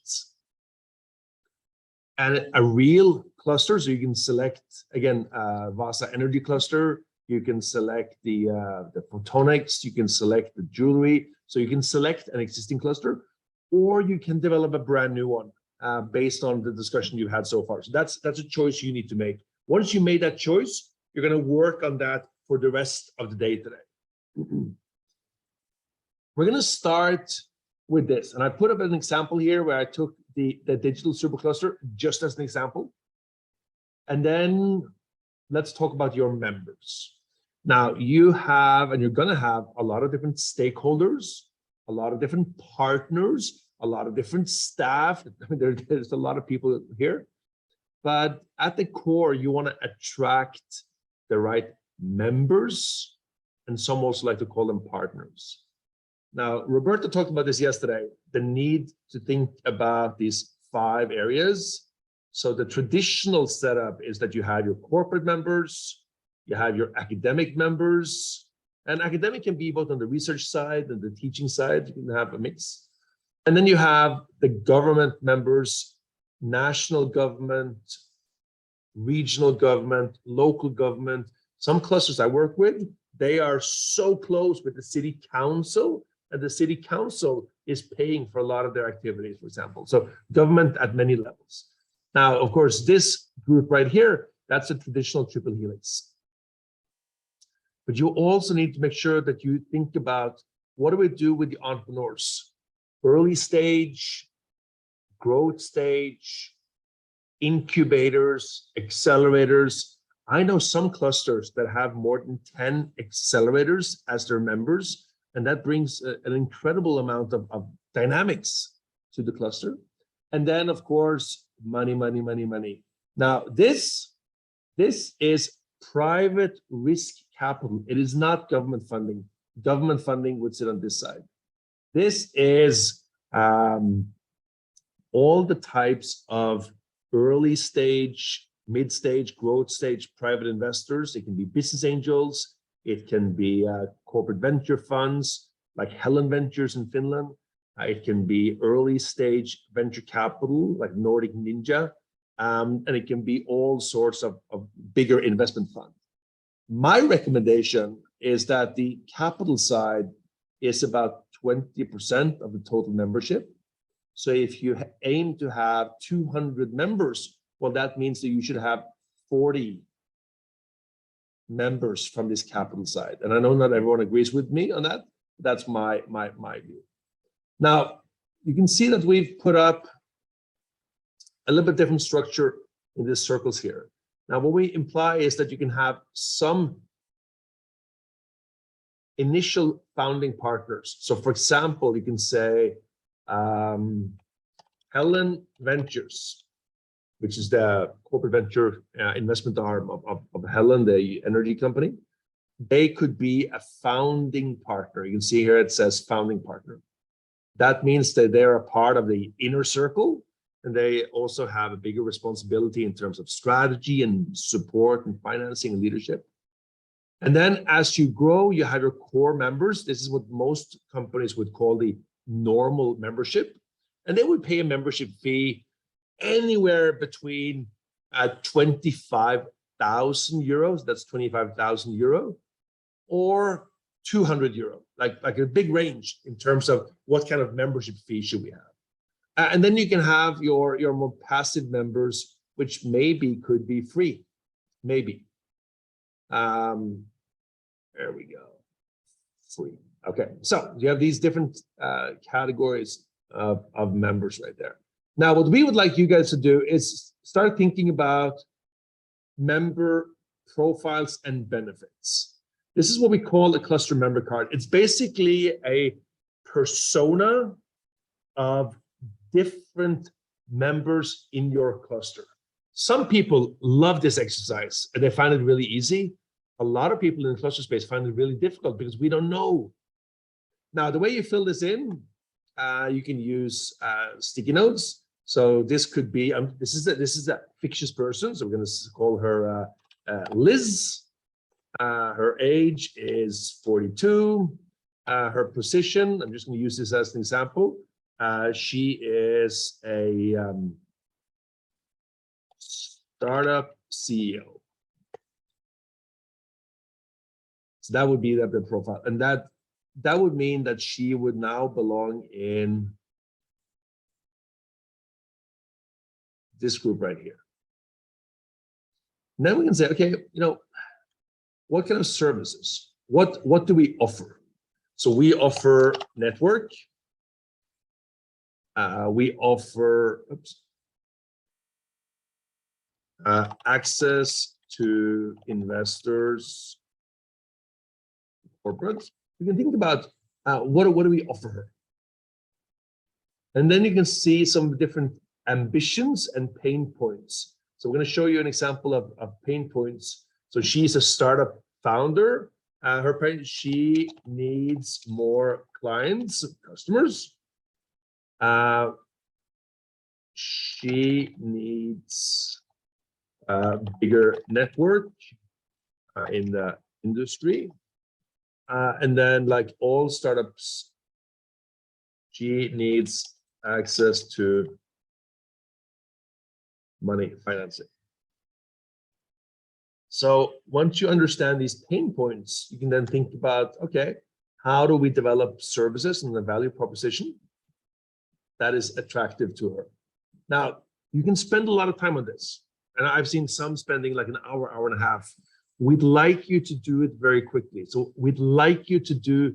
a real cluster. So you can select, again, Vasa Energy Cluster. You can select the photonics. You can select the jewelry. So you can select an existing cluster, or you can develop a brand new one based on the discussion you've had so far. So that's a choice you need to make. Once you made that choice, you're going to work on that for the rest of the day today. We're going to start with this. And I put up an example here where I took the digital supercluster just as an example. And then let's talk about your members. Now you have, and you're going to have a lot of different stakeholders, a lot of different partners, a lot of different staff. I mean, there's a lot of people here. But at the core, you want to attract the right members, and some also like to call them partners. Now, Roberto talked about this yesterday, the need to think about these 5 areas. So the traditional setup is that you have your corporate members, you have your academic members, and academic can be both on the research side and the teaching side. You can have a mix. And then you have the government members, national government, regional government, local government. Some clusters I work with, they are so close with the city council, and the city council is paying for a lot of their activities, for example. So government at many levels. Now, of course, this group right here, that's a traditional triple helix. But you also need to make sure that you think about, what do we do with the entrepreneurs? Early stage, growth stage, incubators, accelerators. I know some clusters that have more than 10 accelerators as their members, And that brings an incredible amount of dynamics to the cluster. And then, of course, money, money, money, money. Now, this is private risk capital. It is not government funding. Government funding would sit on this side. This is all the types of early stage, mid stage, growth stage private investors. It can be business angels. It can be corporate venture funds like Helen Ventures in Finland. It can be early stage venture capital like Nordic Ninja. And it can be all sorts of bigger investment funds. My recommendation is that the capital side is about 20% of the total membership. So if you aim to have 200 members, well, that means that you should have 40 members from this capital side. And I know not everyone agrees with me on that. That's my view. Now, you can see that we've put up a little bit different structure in these circles here. Now, what we imply is that you can have some initial founding partners. So for example, you can say Helen Ventures, which is the corporate venture investment arm of Helen, the energy company. They could be a founding partner. You can see here it says founding partner. That means that they're a part of the inner circle, and they also have a bigger responsibility in terms of strategy and support and financing and leadership. And then as you grow, you have your core members. This is what most companies would call the normal membership. And they would pay a membership fee anywhere between 25,000 euros, that's 25,000 euro, or 200 euro, like a big range in terms of what kind of membership fee should we have. And then you can have your more passive members, which maybe could be free, maybe. There we go, free. Okay, so you have these different categories of members right there. Now, what we would like you guys to do is start thinking about member profiles and benefits. This is what we call a cluster member card. It's basically a persona of different members in your cluster. Some people love this exercise and they find it really easy. A lot of people in the cluster space find it really difficult because we don't know. Now, the way you fill this in, you can use sticky notes. So this could be, this is a fictitious person. So we're going to call her Liz. Her age is 42. Her position, I'm just going to use this as an example. She is a startup CEO. So that would be the profile. And that would mean that she would now belong in this group right here. And then we can say, okay, what kind of services? What do we offer? So we offer network. We offer access to investors, corporates. You can think about what do we offer her? And then you can see some different ambitions and pain points. So we're going to show you an example of pain points. So she's a startup founder. She needs more clients, customers. She needs a bigger network in the industry. And then, like all startups, she needs access to money, financing. So once you understand these pain points, you can then think about, okay, how do we develop services and the value proposition that is attractive to her? Now, you can spend a lot of time on this. And I've seen some spending like an hour, hour and a half. We'd like you to do it very quickly. So we'd like you to do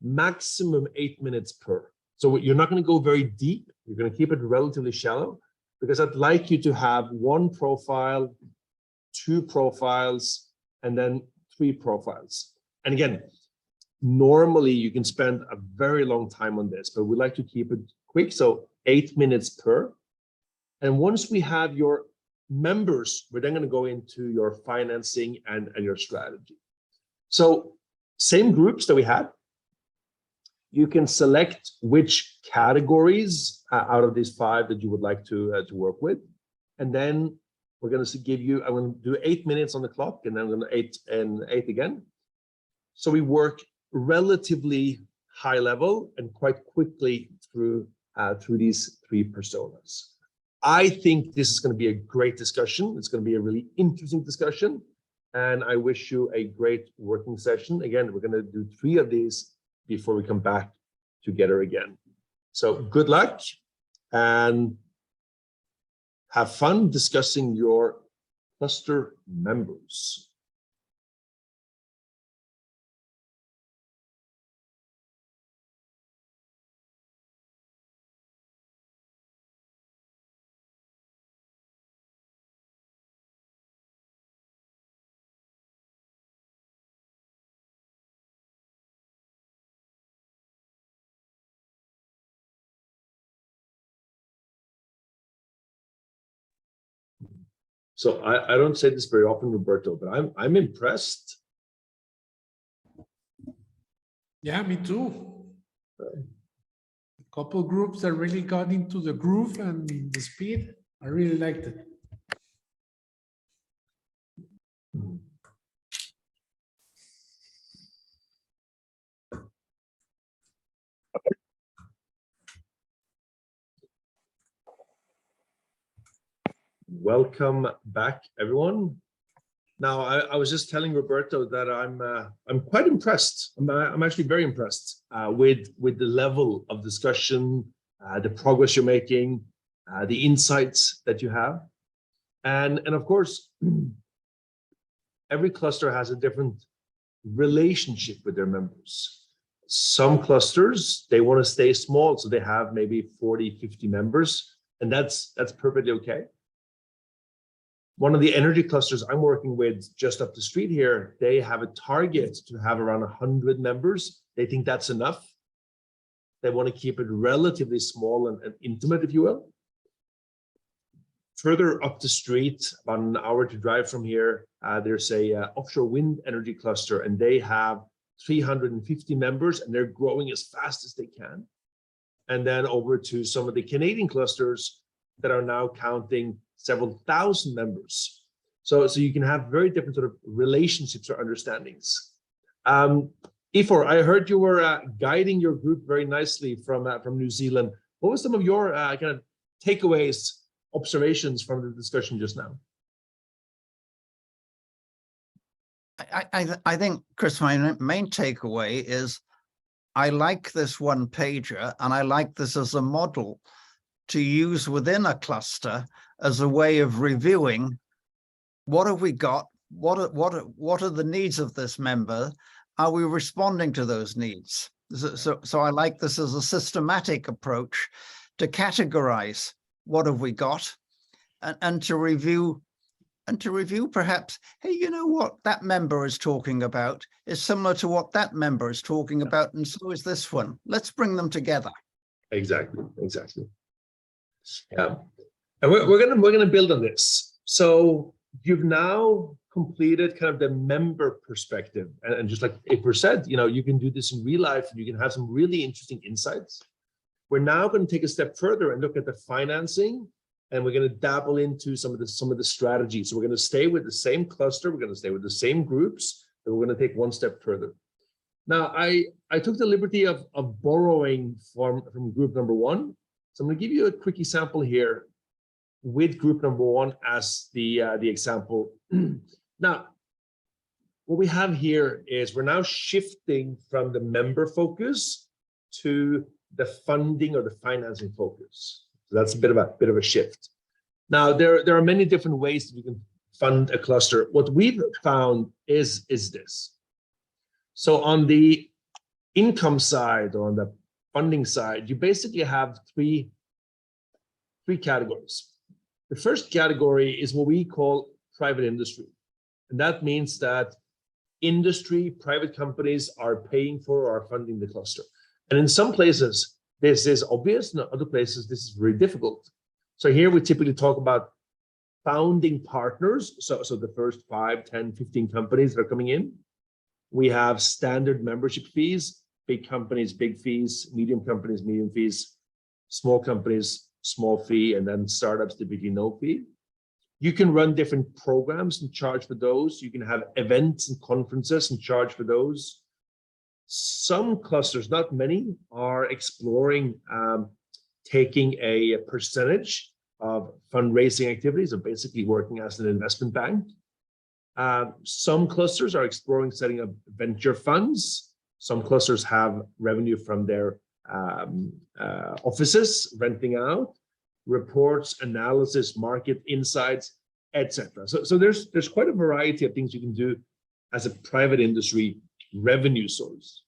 maximum 8 minutes per. So you're not going to go very deep. You're going to keep it relatively shallow, because I'd like you to have one profile, 2 profiles, and then 3 profiles. And again, normally you can spend a very long time on this, but we like to keep it quick, so 8 minutes per. And once we have your members, we're then going to go into your financing and your strategy. So same groups that we had. You can select which categories out of these 5 that you would like to work with. And then we're going to give you, I'm going to do 8 minutes on the clock, and then I'm going to 8 and 8 again. So we work relatively high level and quite quickly through these 3 personas. I think this is going to be a great discussion. It's going to be a really interesting discussion. And I wish you a great working session. Again, we're going to do 3 of these before we come back together again. So good luck and have fun discussing your cluster members. So I don't say this very often, Roberto, but I'm impressed. Yeah, me too. A couple groups that really got into the groove and the speed. I really liked it. Welcome back, everyone. Now, I was just telling Roberto that I'm quite impressed. I'm actually very impressed with the level of discussion, the progress you're making, the insights that you have, and of course, every cluster has a different relationship with their members. Some clusters, they want to stay small, so they have maybe 40, 50 members, and that's perfectly okay. One of the energy clusters I'm working with just up the street here, they have a target to have around 100 members. They think that's enough. They want to keep it relatively small and intimate, if you will. Further up the street, about an hour to drive from here, there's a offshore wind energy cluster, and they have 350 members, and they're growing as fast as they can. And then over to some of the Canadian clusters that are now counting several thousand members. So you can have very different sort of relationships or understandings. Ifor, I heard you were guiding your group very nicely from New Zealand. What was some of your kind of takeaways, observations from the discussion just now? I think, Chris, my main takeaway is I like this one pager, and I like this as a model to use within a cluster as a way of reviewing what have we got, what are the needs of this member, are we responding to those needs? So I like this as a systematic approach to categorize what have we got, and to review perhaps, hey, you know what that member is talking about is similar to what that member is talking about, and so is this one. Let's bring them together. Exactly. Yeah, and we're gonna build on this. So you've now completed kind of the member perspective, and just like Ifor said, you can do this in real life, and you can have some really interesting insights. We're now going to take a step further and look at the financing, and we're going to dabble into some of the strategies. So we're going to stay with the same cluster, we're going to stay with the same groups, but we're going to take one step further. Now, I took the liberty of borrowing from group number 1. So I'm going to give you a quick example here with group number 1 as the example. Now, what we have here is we're now shifting from the member focus to the funding or the financing focus. So that's a bit of a shift. Now, there are many different ways that you can fund a cluster. What we've found is this. So on the income side, or on the funding side, you basically have three categories. The first category is what we call private industry. And that means that industry, private companies are paying for or are funding the cluster. And in some places, this is obvious, in other places, this is very difficult. So here we typically talk about founding partners. So the first 5, 10, 15 companies that are coming in. We have standard membership fees, big companies, big fees, medium companies, medium fees, small companies, small fee, and then startups typically no fee. You can run different programs and charge for those. You can have events and conferences and charge for those. Some clusters, not many, are exploring taking a percentage of fundraising activities, or basically working as an investment bank. Some clusters are exploring setting up venture funds. Some clusters have revenue from their offices, renting out, reports, analysis, market insights, etc. So there's quite a variety of things you can do as a private industry revenue source.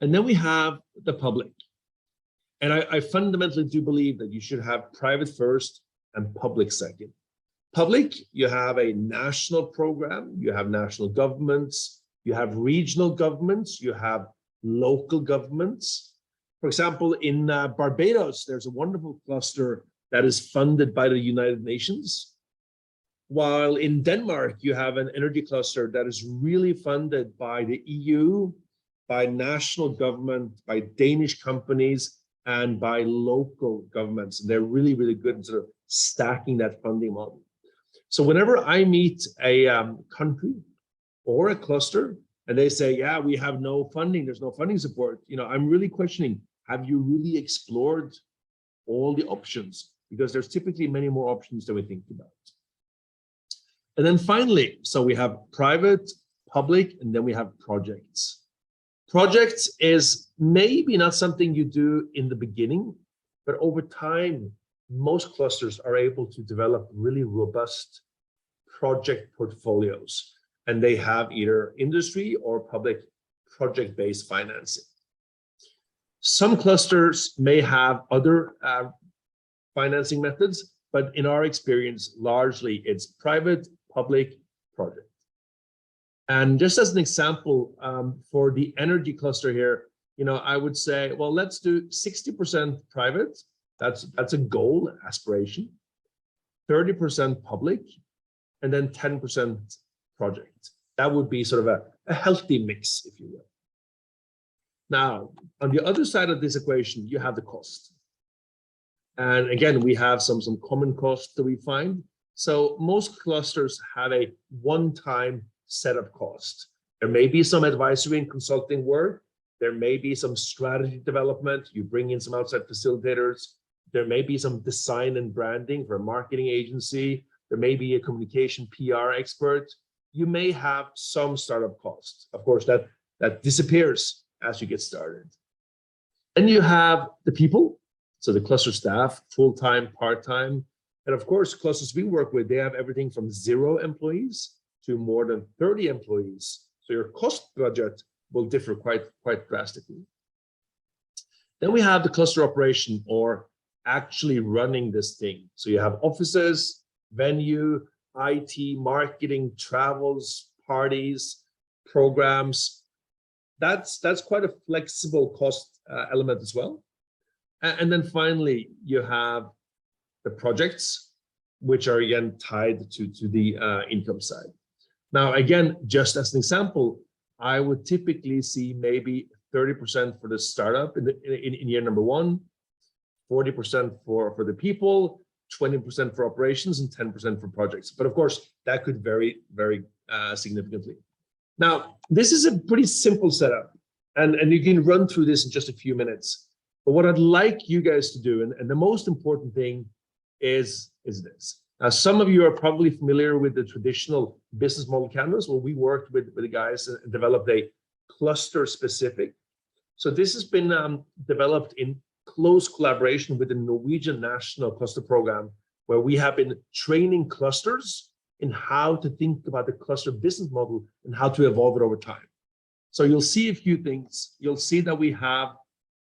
And then we have the public. And I fundamentally do believe that you should have private first and public second. Public, you have a national program, you have national governments, you have regional governments, you have local governments. For example, in Barbados, there's a wonderful cluster that is funded by the United Nations. While in Denmark, you have an energy cluster that is really funded by the EU, by national government, by Danish companies, and by local governments. And they're really, really good at sort of stacking that funding model. So whenever I meet a country or a cluster, and they say, yeah, we have no funding, there's no funding support, I'm really questioning, have you really explored all the options? Because there's typically many more options than we think about. And then finally, so we have private, public, and then we have projects. Projects is maybe not something you do in the beginning, but over time, most clusters are able to develop really robust project portfolios, and they have either industry or public project-based financing. Some clusters may have other financing methods, but in our experience, largely it's private, public, project. And just as an example, for the energy cluster here, I would say, well, let's do 60% private. That's a goal, an aspiration. 30% public, and then 10% project. That would be sort of a healthy mix, if you will. Now, on the other side of this equation, you have the cost. And again, we have some common costs that we find. So most clusters have a one-time setup cost. There may be some advisory and consulting work. There may be some strategy development. You bring in some outside facilitators. There may be some design and branding for a marketing agency. There may be a communication PR expert. You may have some startup costs. Of course, that disappears as you get started. Then you have the people, so the cluster staff, full-time, part-time. And of course, clusters we work with, they have everything from 0 employees to more than 30 employees. So your cost budget will differ quite drastically. Then we have the cluster operation, or actually running this thing. So you have offices, venue, IT, marketing, travels, parties, programs. That's quite a flexible cost element as well. And then finally, you have the projects, which are again tied to the income side. Now, again, just as an example, I would typically see maybe 30% for the startup in year number 1, 40% for the people, 20% for operations, and 10% for projects. But of course, that could vary very significantly. Now, this is a pretty simple setup, and you can run through this in just a few minutes. But what I'd like you guys to do, and the most important thing is this. Now, some of you are probably familiar with the traditional business model canvas. Well, we worked with the guys and developed a cluster specific. So this has been developed in close collaboration with the Norwegian National Cluster Program, where we have been training clusters in how to think about the cluster business model and how to evolve it over time. So you'll see a few things. You'll see that we have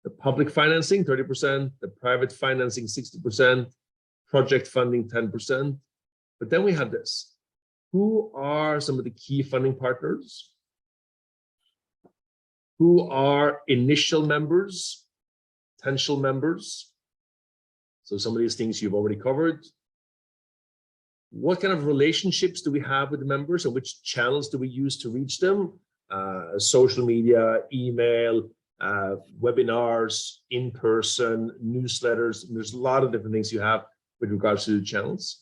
the public financing, 30%, the private financing, 60%, project funding, 10%. But then we have this. who are some of the key funding partners? Who are initial members, potential members? So some of these things you've already covered. What kind of relationships do we have with the members, and which channels do we use to reach them? Social media, email, webinars, in-person, newsletters. And there's a lot of different things you have with regards to the channels.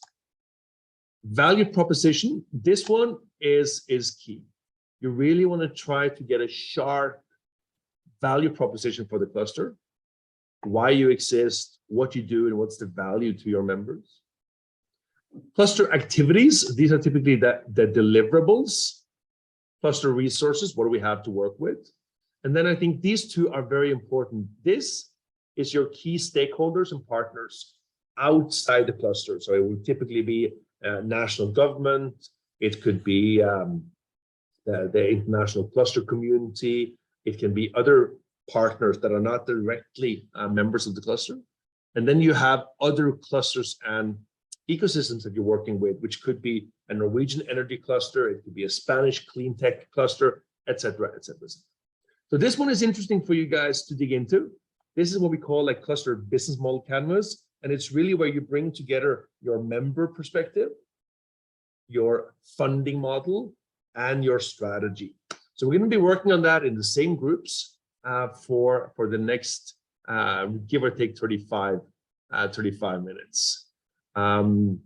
Value proposition, this one is key. You really want to try to get a sharp value proposition for the cluster, why you exist, what you do, and what's the value to your members. Cluster activities, these are typically the deliverables. Cluster resources, what do we have to work with? And then I think these two are very important. This is your key stakeholders and partners outside the cluster. So it will typically be national government, it could be the international cluster community, it can be other partners that are not directly members of the cluster. And then you have other clusters and ecosystems that you're working with, which could be a Norwegian energy cluster, it could be a Spanish clean tech cluster, etc., etc. So this one is interesting for you guys to dig into. This is what we call like cluster business model canvas, and it's really where you bring together your member perspective, your funding model, and your strategy. So we're going to be working on that in the same groups for the next give or take 35 minutes. And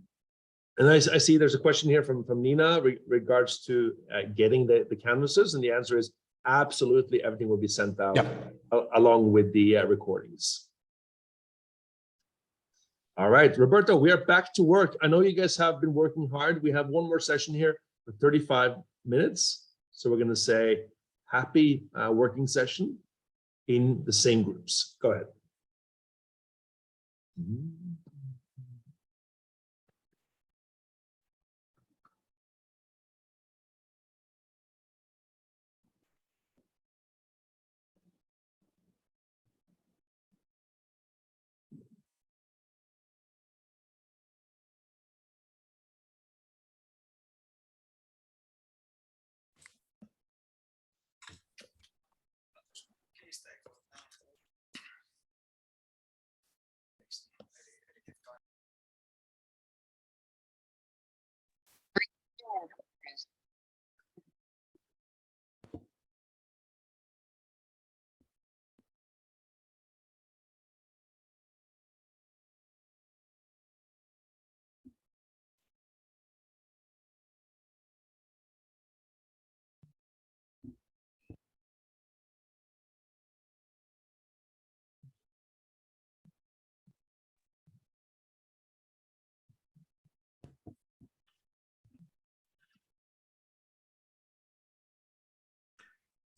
I see there's a question here from Nina regards to getting the canvases, and the answer is absolutely everything will be sent out along with the recordings. All right, Roberto, we are back to work. I know you guys have been working hard. We have one more session here for 35 minutes. So we're going to say happy working session in the same groups. Go ahead.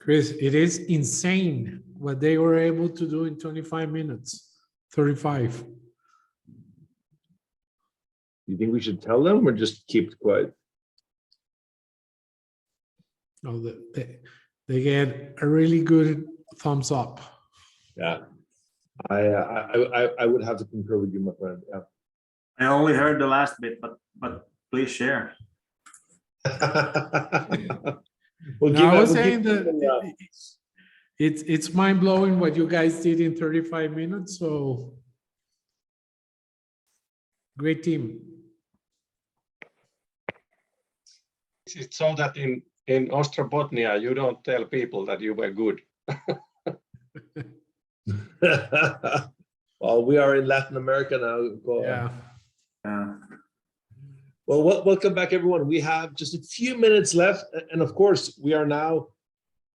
Chris, it is insane what they were able to do in 25 minutes, 35. You think we should tell them or just keep it quiet? Oh, they get a really good thumbs up. Yeah, I would have to concur with you, my friend. Yeah. I only heard the last bit, but please share. I was saying that it's mind blowing what you guys did in 35 minutes. So great team. It's so that in Ostrobotnia, you don't tell people that you were good. Well, we are in Latin America now. Yeah. Well, welcome back, everyone. We have just a few minutes left, and of course, we are now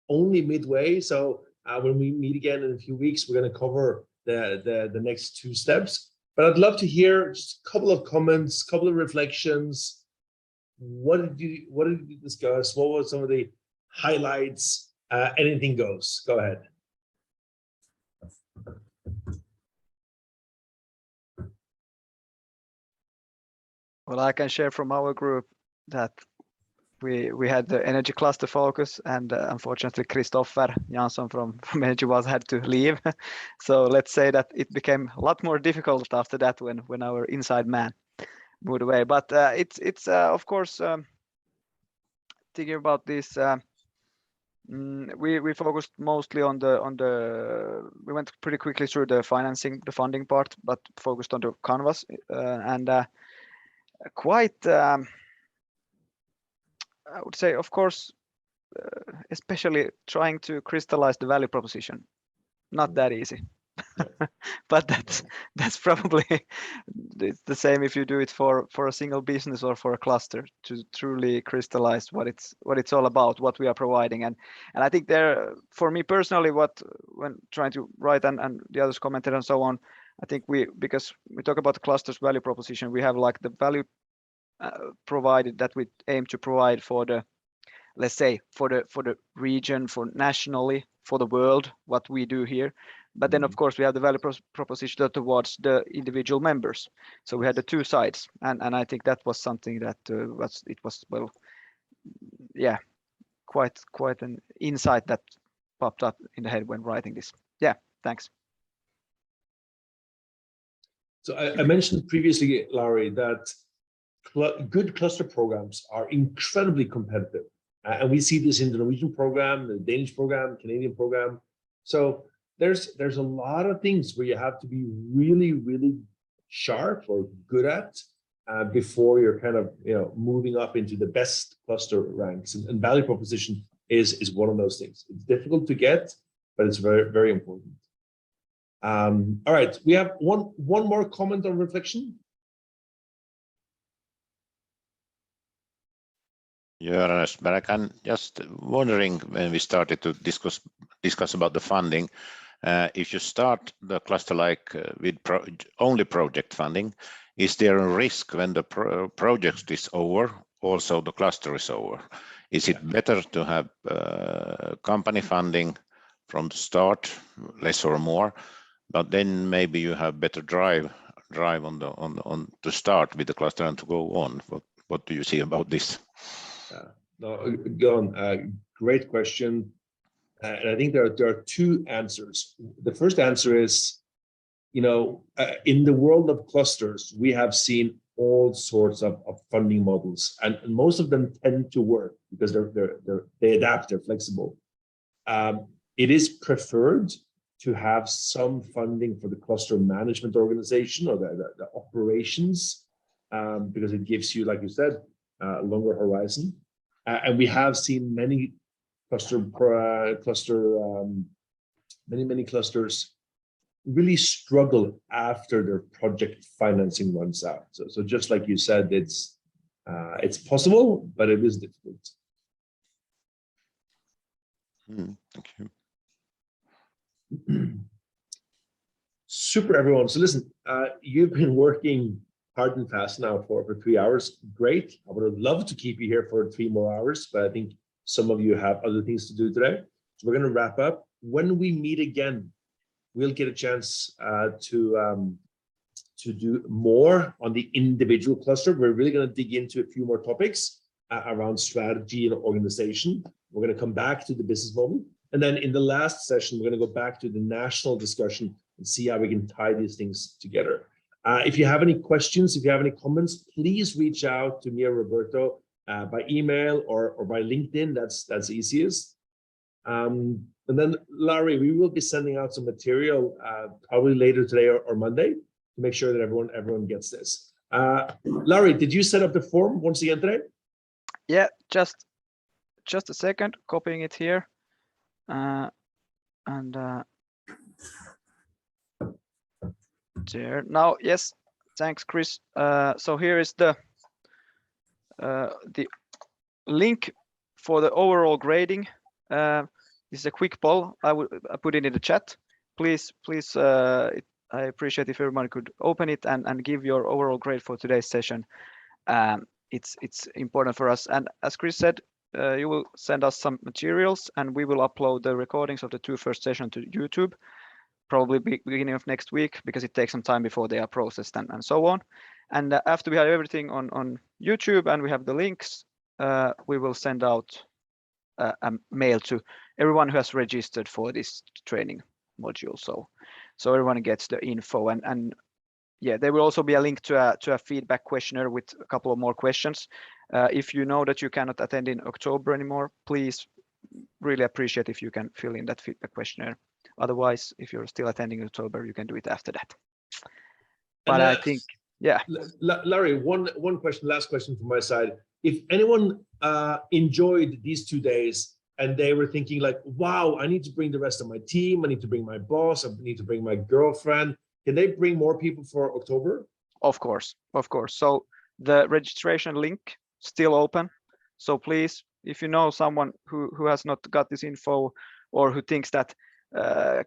only midway. So when we meet again in a few weeks, we're going to cover the next two steps. But I'd love to hear just a couple of comments, a couple of reflections. What did you discuss? What were some of the highlights? Anything goes. Go ahead. Well, I can share from our group that we had the energy cluster focus, and unfortunately Christopher Jansson from Energy was had to leave. So let's say that it became a lot more difficult after that when our inside man moved away. But it's of course thinking about this, we focused mostly on the we went pretty quickly through the funding part, but focused on the canvas and quite I would say, of course, especially trying to crystallize the value proposition, not that easy. But that's probably it's the same if you do it for a single business or for a cluster, to truly crystallize what it's all about, what we are providing. And I think there, for me personally, when trying to write and the others commented and so on, I think because we talk about the clusters value proposition, we have like the value provided that we aim to provide for the, let's say, for the region, for nationally, for the world, what we do here. But then, of course, we have the value proposition towards the individual members. So we had the two sides, and I think that was something that was well, yeah, quite an insight that popped up in the head when writing this. Yeah, thanks. So I mentioned previously, Larry, that good cluster programs are incredibly competitive, and we see this in the Norwegian program, the Danish program, Canadian program. So there's a lot of things where you have to be really, really sharp or good at before you're kind of moving up into the best cluster ranks. And value proposition is one of those things. It's difficult to get, but it's very, very important. All right, we have one more comment or reflection. Yeah, but I can just wondering, when we started to discuss about the funding, if you start the cluster like with only project funding, is there a risk when the project is over, also the cluster is over? Is it better to have company funding from the start, less or more, but then maybe you have better drive on to start with the cluster and to go on? What do you see about this? No, Gon, great question. And I think there are two answers. The first answer is, in the world of clusters, we have seen all sorts of funding models, and most of them tend to work because they adapt, they're flexible. It is preferred to have some funding for the cluster management organization or the operations, because it gives you, like you said, a longer horizon. And we have seen many many clusters really struggle after their project financing runs out. So just like you said, it's possible, but it is difficult. Thank you. Super, everyone. So listen, you've been working hard and fast now for 3 hours. Great. I would have loved to keep you here for 3 more hours, but I think some of you have other things to do today. So we're going to wrap up. When we meet again, we'll get a chance to do more on the individual cluster. We're really going to dig into a few more topics around strategy and organization. We're going to come back to the business model. And then in the last session, we're going to go back to the national discussion and see how we can tie these things together. If you have any questions, if you have any comments, please reach out to me or Roberto by email or by LinkedIn. That's easiest. And then, Larry, we will be sending out some material probably later today or Monday to make sure that everyone gets this. Larry, did you set up the form once again today? Yeah, just a second, copying it here. There now, yes, thanks, Chris. So here is the link for the overall grading. This is a quick poll. I put it in the chat. Please, I appreciate if everyone could open it and give your overall grade for today's session. It's important for us. And as Chris said, you will send us some materials, and we will upload the recordings of the 2 first sessions to YouTube, probably beginning of next week, because it takes some time before they are processed and so on. And after we have everything on YouTube and we have the links, we will send out a mail to everyone who has registered for this training module. So everyone gets the info. And yeah, there will also be a link to a feedback questionnaire with a couple of more questions. If you know that you cannot attend in October anymore, please really appreciate if you can fill in that feedback questionnaire. Otherwise, if you're still attending in October, you can do it after that. But I think, yeah. Larry, one question, last question from my side. If anyone enjoyed these 2 days and they were thinking like, wow, I need to bring the rest of my team, I need to bring my boss, I need to bring my girlfriend, can they bring more people for October? Of course, of course. So the registration link still open. So please, if you know someone who has not got this info or who thinks that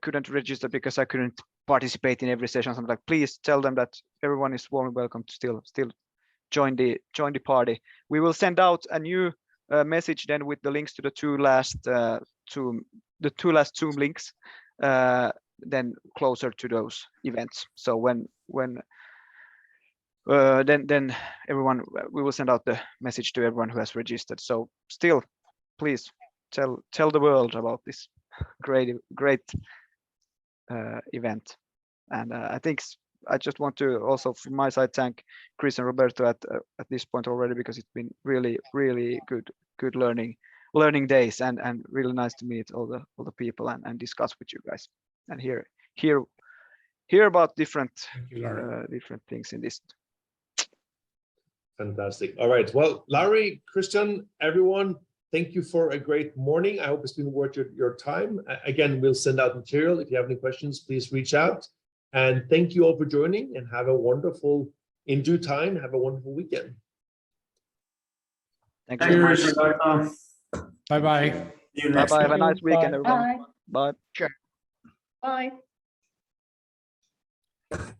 couldn't register because I couldn't participate in every session, something like, please tell them that everyone is warmly welcome to still join the party. We will send out a new message then with the links to the two last Zoom links then closer to those events. So when then everyone, we will send out the message to everyone who has registered. So still, please tell the world about this great event. And I think I just want to also from my side thank Chris and Roberto at this point already, because it's been really good learning days and really nice to meet all the people and discuss with you guys and hear about different things in this. Fantastic. All right. Well, Larry, Christian, everyone, thank you for a great morning. I hope it's been worth your time. Again, we'll send out material. If you have any questions, please reach out. And thank you all for joining, and have a wonderful, in due time, have a wonderful weekend. Thank you. Cheers. Bye-bye. Bye-bye. Have a nice weekend, everyone. Bye. Bye. Bye.